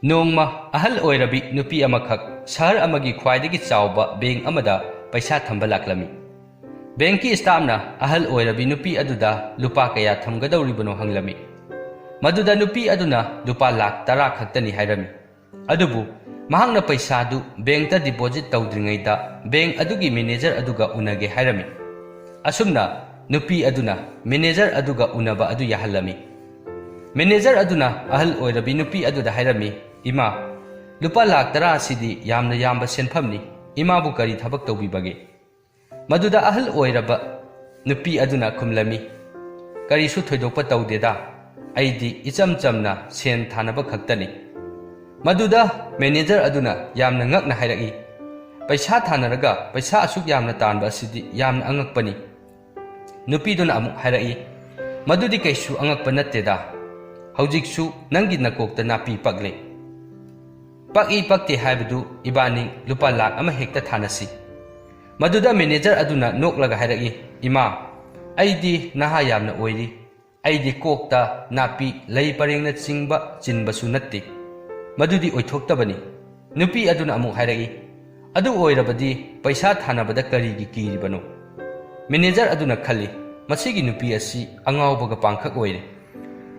Nongma ahal oirabi nupi amakak sahar amagi khwaidagi chawba bank amada paisa thamba laklami. Banki staffna ahal oirabi nupi aduda lupa kaya thamgadawribano hanglami. Maduda nupi aduna lupa lakh 10 khaktani hairami. Adubu mahangna paisa du bank ta deposit tawdringaida bank adugi manager aduga unage hairami. Asumna nupi aduna manager aduga unaba adu yahalami. Manager aduna ahal oirabi nupi aduda hairami. Ima lupa lakh 10 sidi yamna yamba senphamni ima bu kari thabak tawbibage. Maduda ahal oiraba nupi aduna kumlami. Kari su thoidokpa tawdeda. Aidi icham chamna sen thanaba khaktani. Maduda manager aduna yamna ngakna hairagi. Paisa thanaraga paisa asuk yamna tanba asidi yamna angakpani. Nupi duna amuk hairagi. Madudi kaisu angakpa natteda. Haujiksu nangi nakokta napi pagle. Paki pakti haibadu ibani lupa lakh ama hekta thanasi. Maduda manager aduna noklaga hairagi. Ima aidi naha yamna oiri. Aidi kokta napi lay parengna chingba chinbasu natti. Madudi oithoktabani. Nupi aduna amuk hairagi. Adu oirabadi paisa thanabada karigi kiribano. Manager aduna khali masigi nupi asi angawbaga pangkhak oire.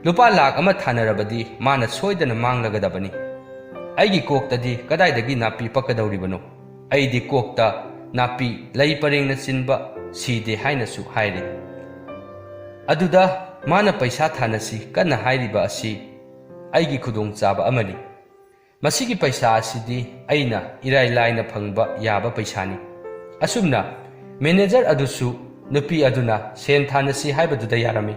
Lupa lakh ama thanarabadi mana soidana manglagadabani. Aigi koktadi kadaidagi napi pakadawribano. Aidi kokta napi lay parengna chinba side hainasu haire. Aduda mana paisa thanasi kana hairiba asi aigi khudong chaba amani. Masigi paisa asidi aina irai laina phangba yaba paisani. Asumna manager adusu nupi aduna sen thanasi haibaduda yarami.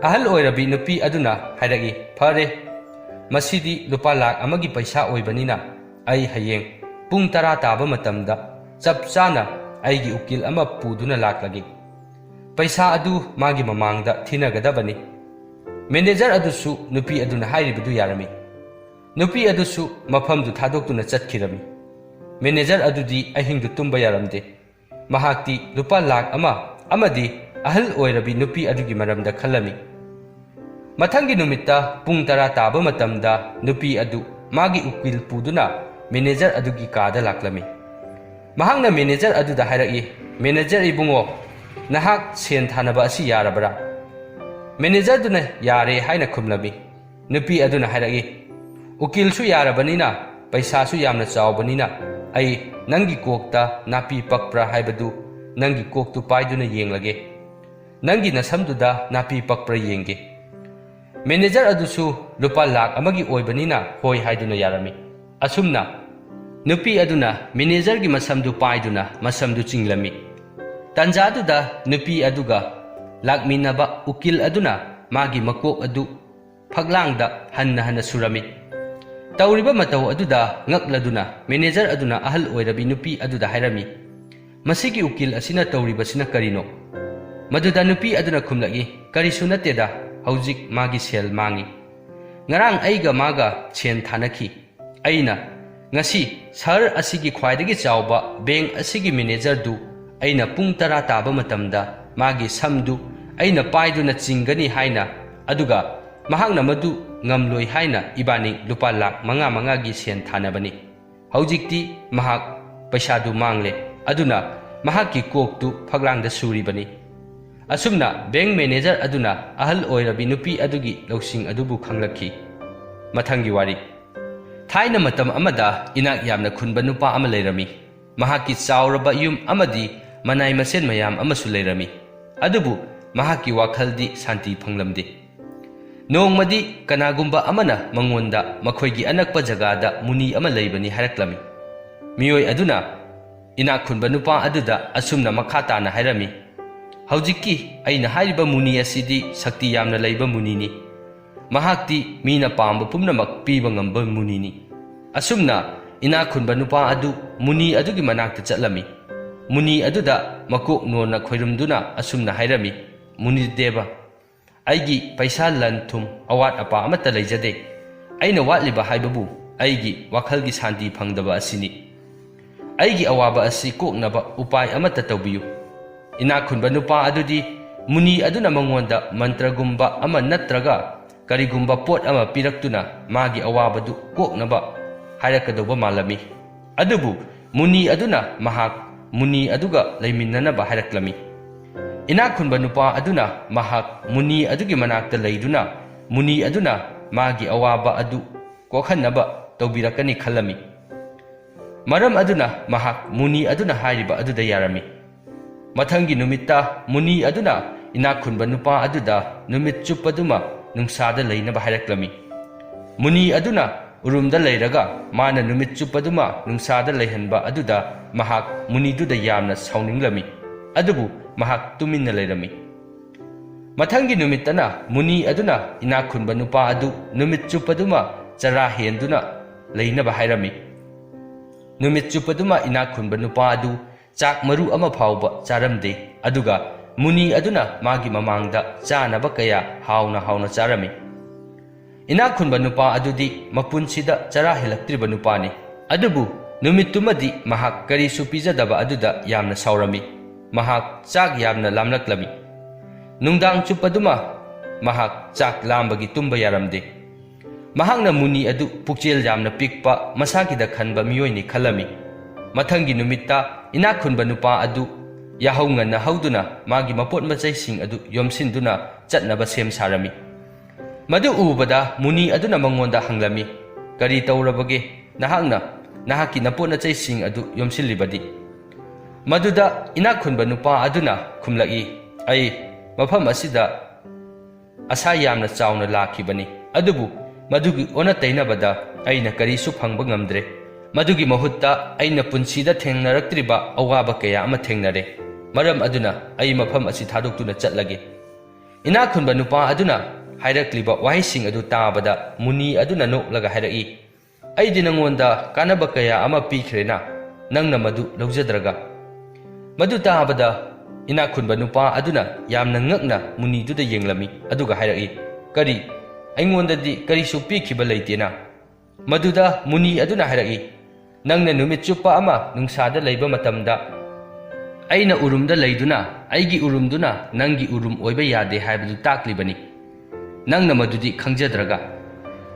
Ahal oirabi nupi aduna hairagi phare masidi lupa lakh amagi paisa oibanina ai hayeng pung 10 taba matamda chap chana aigi ukil ama puduna laklagi. Paisa adu magi mamangda thinagadabani. Manager adusu nupi aduna hairibudu yarami. Nupi adusu mafamdu thadoktuna chatkirami. Manager adudi ahingdu tumba yaramde. Mahakti lupa lakh amadi ahal oirabi nupi adugi maramda khalami. Mathangi numitta pung 10 taba matamda nupi adu magi ukil puduna manager adugi kada laklami. Mahangna manager aduda hairagi. Manager ibungo nahak sen thanaba asi yarabara. Manager duna yare haina khumlami. Nupi aduna hairagi. Ukil su yarabanina paisa su yamna chawbanina ai nangi kokta napi pakpra haibadu nangi koktu paiduna yenglage. Nangi nasamduda napi pakpra yenge. Manager adusu lupa lakh amagi oibanina hoi haiduna yarami. Asumna nupi aduna manager gi masamdu paiduna masamdu chinglami. Tanjaduda nupi aduga lakminaba ukil aduna magi makok adu phaglangda hanna surami. Tauriba matau aduda ngakladuna manager aduna ahal oirabi nupi aduda hairami. Masigi ukil asina tauriba sina karino. Maduda nupi aduna khumlagi karisu natteda haujik magi sel mangi. Ngarang aiga maga chen thanaki. Aina ngasi sahar asigi khwaidagi chawba bank asigi manager du aina pung 10 taba matamda magi samdu aina paiduna chingani haina aduga mahakna madu ngamloi haina ibani lupa lakh 5 gi sen thanabani. Haujikti mahak paisa du mangle aduna mahakki koktu phaglangda suribani. Asumna bank manager aduna ahal oirabi nupi adugi lausing adubu khanglakhi. Mathangi wari. Thaina matam amada inak yamna khunba nupa ama leirami. Mahakki chawraba yum amadi manai masen mayam amasu leirami. Adubu mahakki wakhaldi santi phanglamde. Nongmadi kanagumba amana mangonda makhoigi anakpa jagada muni ama leibani haraklami. Miyoi aduna inak khunba nupa aduda asumna makhatana hairami. Haujikki aina hairiba muni asidi sakti yamna leiba munini. Mahakti mina pamba pumnamak piba ngamba munini. Asumna inak khunba nupa adu muni adugi manakta chatlami. Muni aduda makok nona khoirumduna asumna hairami. Muni deba aigi paisa lan thum awat apa amata leijade. Aina watliba haibabu aigi wakhalgi santi phangdaba asini. Aigi awaba asi koknaba upai amata tawbiyu. Inak khunba nupa adudi muni aduna mangonda mantra gumba ama natraga ꯀꯔꯤꯒꯨꯝꯕ ꯄꯣꯠ ꯑꯃ ꯄꯤꯔꯛꯇꯨꯅ ꯃꯥꯒꯤ ꯑꯋꯥꯕꯗꯨ ꯀꯣꯛꯅꯕ ꯍꯥꯏꯔꯛꯀꯗꯧꯕ ꯃꯥꯜꯂꯝꯃꯤ꯫ ꯑꯗꯨꯕꯨ ꯃꯨꯅꯤ ꯑꯗꯨꯅ ꯃꯍꯥꯛ ꯃꯨꯅꯤ ꯑꯗꯨꯒ ꯂꯩꯃꯤꯟꯅꯅꯕ ꯍꯥꯏꯔꯛꯂꯝꯃꯤ꯫ ꯏꯅꯥꯛ ꯈꯨꯟꯕ ꯅꯨꯄꯥ ꯑꯗꯨꯅ ꯃꯍꯥꯛ ꯃꯨꯅꯤ ꯑꯗꯨꯒꯤ ꯃꯅꯥꯛꯇ ꯂꯩꯗꯨꯅ ꯃꯨꯅꯤ ꯑꯗꯨꯅ ꯃꯥꯒꯤ ꯑꯋꯥꯕ ꯑꯗꯨ ꯀꯣꯛꯍꯟꯅꯕ ꯇꯧꯕꯤꯔꯛꯀꯅꯤ ꯈꯜꯂꯝꯃꯤ꯫ ꯃꯔꯝ ꯑꯗꯨꯅ ꯃꯍꯥꯛ ꯃꯨꯅꯤ ꯑꯗꯨꯅ ꯍꯥꯏꯔꯤꯕ ꯑꯗꯨꯗ ꯌꯥꯔꯝꯃꯤ꯫ ꯃꯊꯪꯒꯤ ꯅꯨꯃꯤꯠꯇ ꯃꯨꯅꯤ ꯑꯗꯨꯅ ꯏꯅꯥꯛ ꯈꯨꯟꯕ ꯅꯨꯄꯥ ꯑꯗꯨꯗ ꯅꯨꯃꯤꯠ ꯆꯨꯞꯄꯗꯨꯃ ꯅꯨꯡꯁꯥꯗ ꯂꯩꯅꯕ ꯍꯥꯏꯔꯛꯂꯝꯃꯤ꯫ ꯃꯨꯅꯤ ꯑꯗꯨꯅ ꯎꯔꯨꯝꯗ ꯂꯩꯔꯒ ꯃꯥꯅ ꯅꯨꯃꯤꯠ ꯆꯨꯞꯄꯗꯨꯃ ꯅꯨꯡꯁꯥꯗ ꯂꯩꯍꯟꯕ ꯑꯗꯨꯗ ꯃꯍꯥꯛ ꯃꯨꯅꯤꯗꯨꯗ ꯌꯥꯝꯅ ꯁꯥꯎꯅꯤꯡꯂꯝꯃꯤ꯫ ꯑꯗꯨꯕꯨ ꯃꯍꯥꯛ ꯇꯨꯃꯤꯟꯅ ꯂꯩꯔꯝꯃꯤ꯫ ꯃꯊꯪꯒꯤ ꯅꯨꯃꯤꯠꯇꯅ ꯃꯨꯅꯤ ꯑꯗꯨꯅ ꯏꯅꯥꯛ ꯈꯨꯟꯕ ꯅꯨꯄꯥ ꯑꯗꯨ ꯅꯨꯃꯤꯠ ꯆꯨꯞꯄꯗꯨꯃ ꯆꯔꯥ ꯍꯦꯟꯗꯨꯅ ꯂꯩꯅꯕ ꯍꯥꯏꯔꯝꯃꯤ꯫ ꯅꯨꯃꯤꯠ ꯆꯨꯞꯄꯗꯨꯃ ꯏꯅꯥꯛ ꯈꯨꯟꯕ ꯅꯨꯄꯥ ꯑꯗꯨ ꯆꯥꯛ ꯃꯔꯨ ꯑꯃ ꯐꯥꯎꯕ ꯆꯥꯔꯝꯗꯦ꯫ ꯑꯗꯨꯒ ꯃꯨꯅꯤ ꯑꯗꯨꯅ ꯃꯥꯒꯤ ꯃꯃꯥꯡꯗ ꯆꯥꯅꯕ ꯀꯌꯥ ꯍꯥꯎꯅ ꯍꯥꯎꯅ ꯆꯥꯔꯝꯃꯤ꯫ ꯏꯅꯥꯛ ꯈꯨꯟꯕ ꯅꯨꯄꯥ ꯑꯗꯨꯗꯤ ꯃꯄꯨꯟꯁꯤꯗ ꯆꯔꯥ ꯍꯦꯜꯂꯛꯇ꯭ꯔꯤꯕ ꯅꯨꯄꯥꯅꯤ꯫ ꯑꯗꯨꯕꯨ ꯅꯨꯃꯤꯠꯇꯨꯃꯗꯤ ꯃꯍꯥꯛ ꯀꯔꯤꯁꯨ ꯄꯤꯖꯗꯕ ꯑꯗꯨꯗ ꯌꯥꯝꯅ ꯁꯥꯎꯔꯝꯃꯤ꯫ ꯃꯍꯥꯛ ꯆꯥꯛ ꯌꯥꯝꯅ ꯂꯥꯝꯂꯛꯂꯝꯃꯤ꯫ ꯅꯨꯡꯗꯥꯡ ꯆꯨꯞꯄꯗꯨꯃ ꯃꯍꯥꯛ ꯆꯥꯛ ꯂꯥꯝꯕꯒꯤ ꯇꯨꯝꯕ ꯌꯥꯔꯝꯗꯦ꯫ ꯃꯍꯥꯛꯅ ꯃꯨꯅꯤ ꯑꯗꯨ ꯄꯨꯛꯆꯦꯜ ꯌꯥꯝꯅ ꯄꯤꯛꯄ ꯃꯁꯥꯒꯤꯗ ꯈꯟꯕ ꯃꯤꯑꯣꯏꯅꯤ ꯈꯜꯂꯝꯃꯤ꯫ ꯃꯊꯪꯒꯤ ꯅꯨꯃꯤꯠꯇ ꯏꯅꯥꯛ ꯈꯨꯟꯕ ꯅꯨꯄꯥ ꯑꯗꯨ ꯌꯥꯍꯧ ꯉꯟꯅ ꯍꯧꯗꯨꯅ ꯃꯥꯒꯤ ꯃꯄꯣꯠ ꯃꯆꯩꯁꯤꯡ ꯑꯗꯨ ꯌꯣꯝꯁꯤꯟꯗꯨꯅ ꯆꯠꯅꯕ ꯁꯦꯝ ꯁꯥꯔꯝꯃꯤ꯫ ꯃꯗꯨ ꯎꯕꯗ ꯃꯨꯅꯤ ꯑꯗꯨꯅ ꯃꯉꯣꯟꯗ ꯍꯪꯂꯝꯃꯤ, "ꯀꯔꯤ ꯇꯧꯔꯕꯒꯦ ꯅꯍꯥꯛꯅ ꯅꯍꯥꯛꯀꯤ ꯅꯄꯣꯠ ꯅꯆꯩꯁꯤꯡ ꯑꯗꯨ ꯌꯣꯝꯁꯤꯜꯂꯤꯕꯗꯤ?" ꯃꯗꯨꯗ ꯏꯅꯥꯛ ꯈꯨꯟꯕ ꯅꯨꯄꯥ ꯑꯗꯨꯅ ꯈꯨꯝꯂꯛꯏ, "ꯑꯩ ꯃꯐꯝ ꯑꯁꯤꯗ ꯑꯁꯥ ꯌꯥꯝꯅ ꯆꯥꯎꯅ ꯂꯥꯛꯈꯤꯕꯅꯤ꯫ ꯑꯗꯨꯕꯨ ꯃꯗꯨꯒꯤ ꯑꯣꯟꯅ ꯇꯩꯅꯕꯗ ꯑꯩꯅ ꯀꯔꯤꯁꯨ ꯐꯪꯕ ꯉꯝꯗ꯭ꯔꯦ꯫ ꯃꯗꯨꯒꯤ ꯃꯍꯨꯠꯇ ꯑꯩꯅ ꯄꯨꯟꯁꯤꯗ ꯊꯦꯡꯅꯔꯛꯇ꯭ꯔꯤꯕ ꯑꯋꯥꯕ ꯀꯌꯥ ꯑꯃ ꯊꯦꯡꯅꯔꯦ꯫ ꯃꯔꯝ ꯑꯗꯨꯅ ꯑꯩ ꯃꯐꯝ ꯑꯁꯤ ꯊꯥꯗꯣꯛꯇꯨꯅ ꯆꯠꯂꯒꯦ." ꯏꯅꯥꯛ ꯈꯨꯟꯕ ꯅꯨꯄꯥ ꯑꯗꯨꯅ ꯍꯥꯏꯔꯛꯂꯤꯕ ꯋꯥꯍꯩꯁꯤꯡ ꯑꯗꯨ ꯇꯥꯕꯗ ꯃꯨꯅꯤ ꯑꯗꯨꯅ ꯅꯣꯛꯂꯒ ꯍꯥꯏꯔꯛꯏ, "ꯑꯩꯗꯤ ꯅꯉꯣꯟꯗ ꯀꯥꯟꯅꯕ ꯀꯌꯥ ꯑꯃ ꯄꯤꯈ꯭ꯔꯦꯅ, ꯅꯪꯅ ꯃꯗꯨ ꯂꯧꯖꯗ꯭ꯔꯒ?" ꯃꯗꯨ ꯇꯥꯕꯗ ꯏꯅꯥꯛ ꯈꯨꯟꯕ ꯅꯨꯄꯥ ꯑꯗꯨꯅ ꯌꯥꯝꯅ ꯉꯛꯅ ꯃꯨꯅꯤꯗꯨꯗ ꯌꯦꯡꯂꯝꯃꯤ꯫ ꯑꯗꯨꯒ ꯍꯥꯏꯔꯛꯏ, "ꯀꯔꯤ? ꯑꯩꯉꯣꯟꯗꯗꯤ ꯀꯔꯤꯁꯨ ꯄꯤꯈꯤꯕ ꯂꯩꯇꯦꯅ?" ꯃꯗꯨꯗ ꯃꯨꯅꯤ ꯑꯗꯨꯅ ꯍꯥꯏꯔꯛꯏ, "ꯅꯪꯅ ꯅꯨꯃꯤꯠ ꯆꯨꯞꯄ ꯑꯃ ꯅꯨꯡꯁꯥꯗ ꯂꯩꯕ ꯃꯇꯝꯗ ꯑꯩꯅ ꯎꯔꯨꯝꯗ ꯂꯩꯗꯨꯅ ꯑꯩꯒꯤ ꯎꯔꯨꯝꯗꯨꯅ ꯅꯪꯒꯤ ꯎꯔꯨꯝ ꯑꯣꯏꯕ ꯌꯥꯗꯦ ꯍꯥꯏꯕꯗꯨ ताꯛꯂꯤꯕꯅꯤ꯫ ꯅꯪꯅ ꯃꯗꯨꯗꯤ ꯈꯪꯖꯗ꯭ꯔꯒ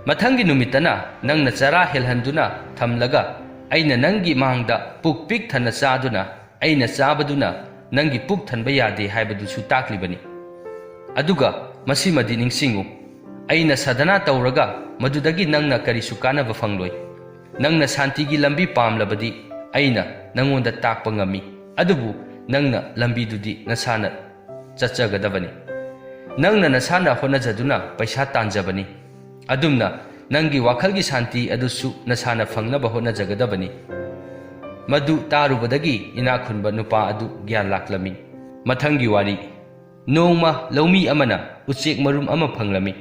ꯃꯊꯪꯒꯤ ꯅꯨꯃꯤꯠꯇꯅ ꯅꯪꯅ ꯆꯔꯥ ꯍꯦꯜꯍꯟꯗꯨꯅ ꯊꯝꯂꯒ ꯑꯩꯅ ꯅꯪꯒꯤ ꯃꯥꯡꯗ ꯄꯨꯛ ꯄꯤꯛ ꯊꯟꯅ ꯆꯥꯗꯨꯅ ꯑꯩꯅ ꯆꯥꯕꯗꯨꯅ ꯅꯪꯒꯤ ꯄꯨꯛ ꯊꯟꯕ ꯌꯥꯗꯦ ꯍꯥꯏꯕꯗꯨꯁꯨ ꯇꯥꯛꯂꯤꯕꯅꯤ꯫ ꯑꯗꯨꯒ ꯃꯁꯤꯃꯗꯤ ꯅꯤꯡꯁꯤꯡꯉꯨ, ꯑꯩꯅ ꯁꯥꯙꯅꯥ ꯇꯧꯔꯒ ꯃꯗꯨꯗꯒꯤ ꯅꯪꯅ ꯀꯔꯤꯁꯨ ꯀꯥꯟꯅꯕ ꯐꯪꯂꯣꯏ꯫ ꯅꯪꯅ ꯁꯥꯟꯇꯤꯒꯤ ꯂꯝꯕꯤ ꯄꯥꯝꯂꯕꯗꯤ ꯑꯩꯅ ꯅꯪꯉꯣꯟꯗ ꯇꯥꯛꯄ ꯉꯝꯃꯤ, ꯑꯗꯨꯕꯨ ꯅꯪꯅ ꯂꯝꯕꯤꯗꯨꯗꯤ ꯅꯁꯥꯅ ꯆꯠꯆꯒꯗꯕꯅꯤ꯫ ꯅꯪꯅ ꯅꯁꯥꯅ ꯍꯣꯠꯅꯖꯗꯨꯅ ꯄꯩꯁꯥ ꯇꯥꯟꯖꯕꯅꯤ꯫ ꯑꯗꯨꯝꯅ ꯅꯪꯒꯤ ꯋꯥꯈꯜꯒꯤ ꯁꯥꯟꯇꯤ ꯑꯗꯨꯁꯨ ꯅꯁꯥꯅ ꯐꯪꯅꯕ ꯍꯣꯠꯅꯖꯒꯗꯕꯅꯤ." ꯃꯗꯨ ꯇꯥꯔꯨꯕꯗꯒꯤ ꯏꯅꯥꯛ ꯈꯨꯟꯕ ꯅꯨꯄꯥ ꯑꯗꯨ ꯒ꯭ꯌꯥꯟ ꯂꯥꯛꯂꯝꯃꯤ꯫ ꯃꯊꯪꯒꯤ ꯋꯥꯔꯤ꯫ ꯅꯣꯡꯃ ꯂꯧꯃꯤ ꯑꯃꯅ ꯎꯆꯦꯛ ꯃꯔꯨꯝ ꯑꯃ ꯐꯪꯂꯝꯃꯤ꯫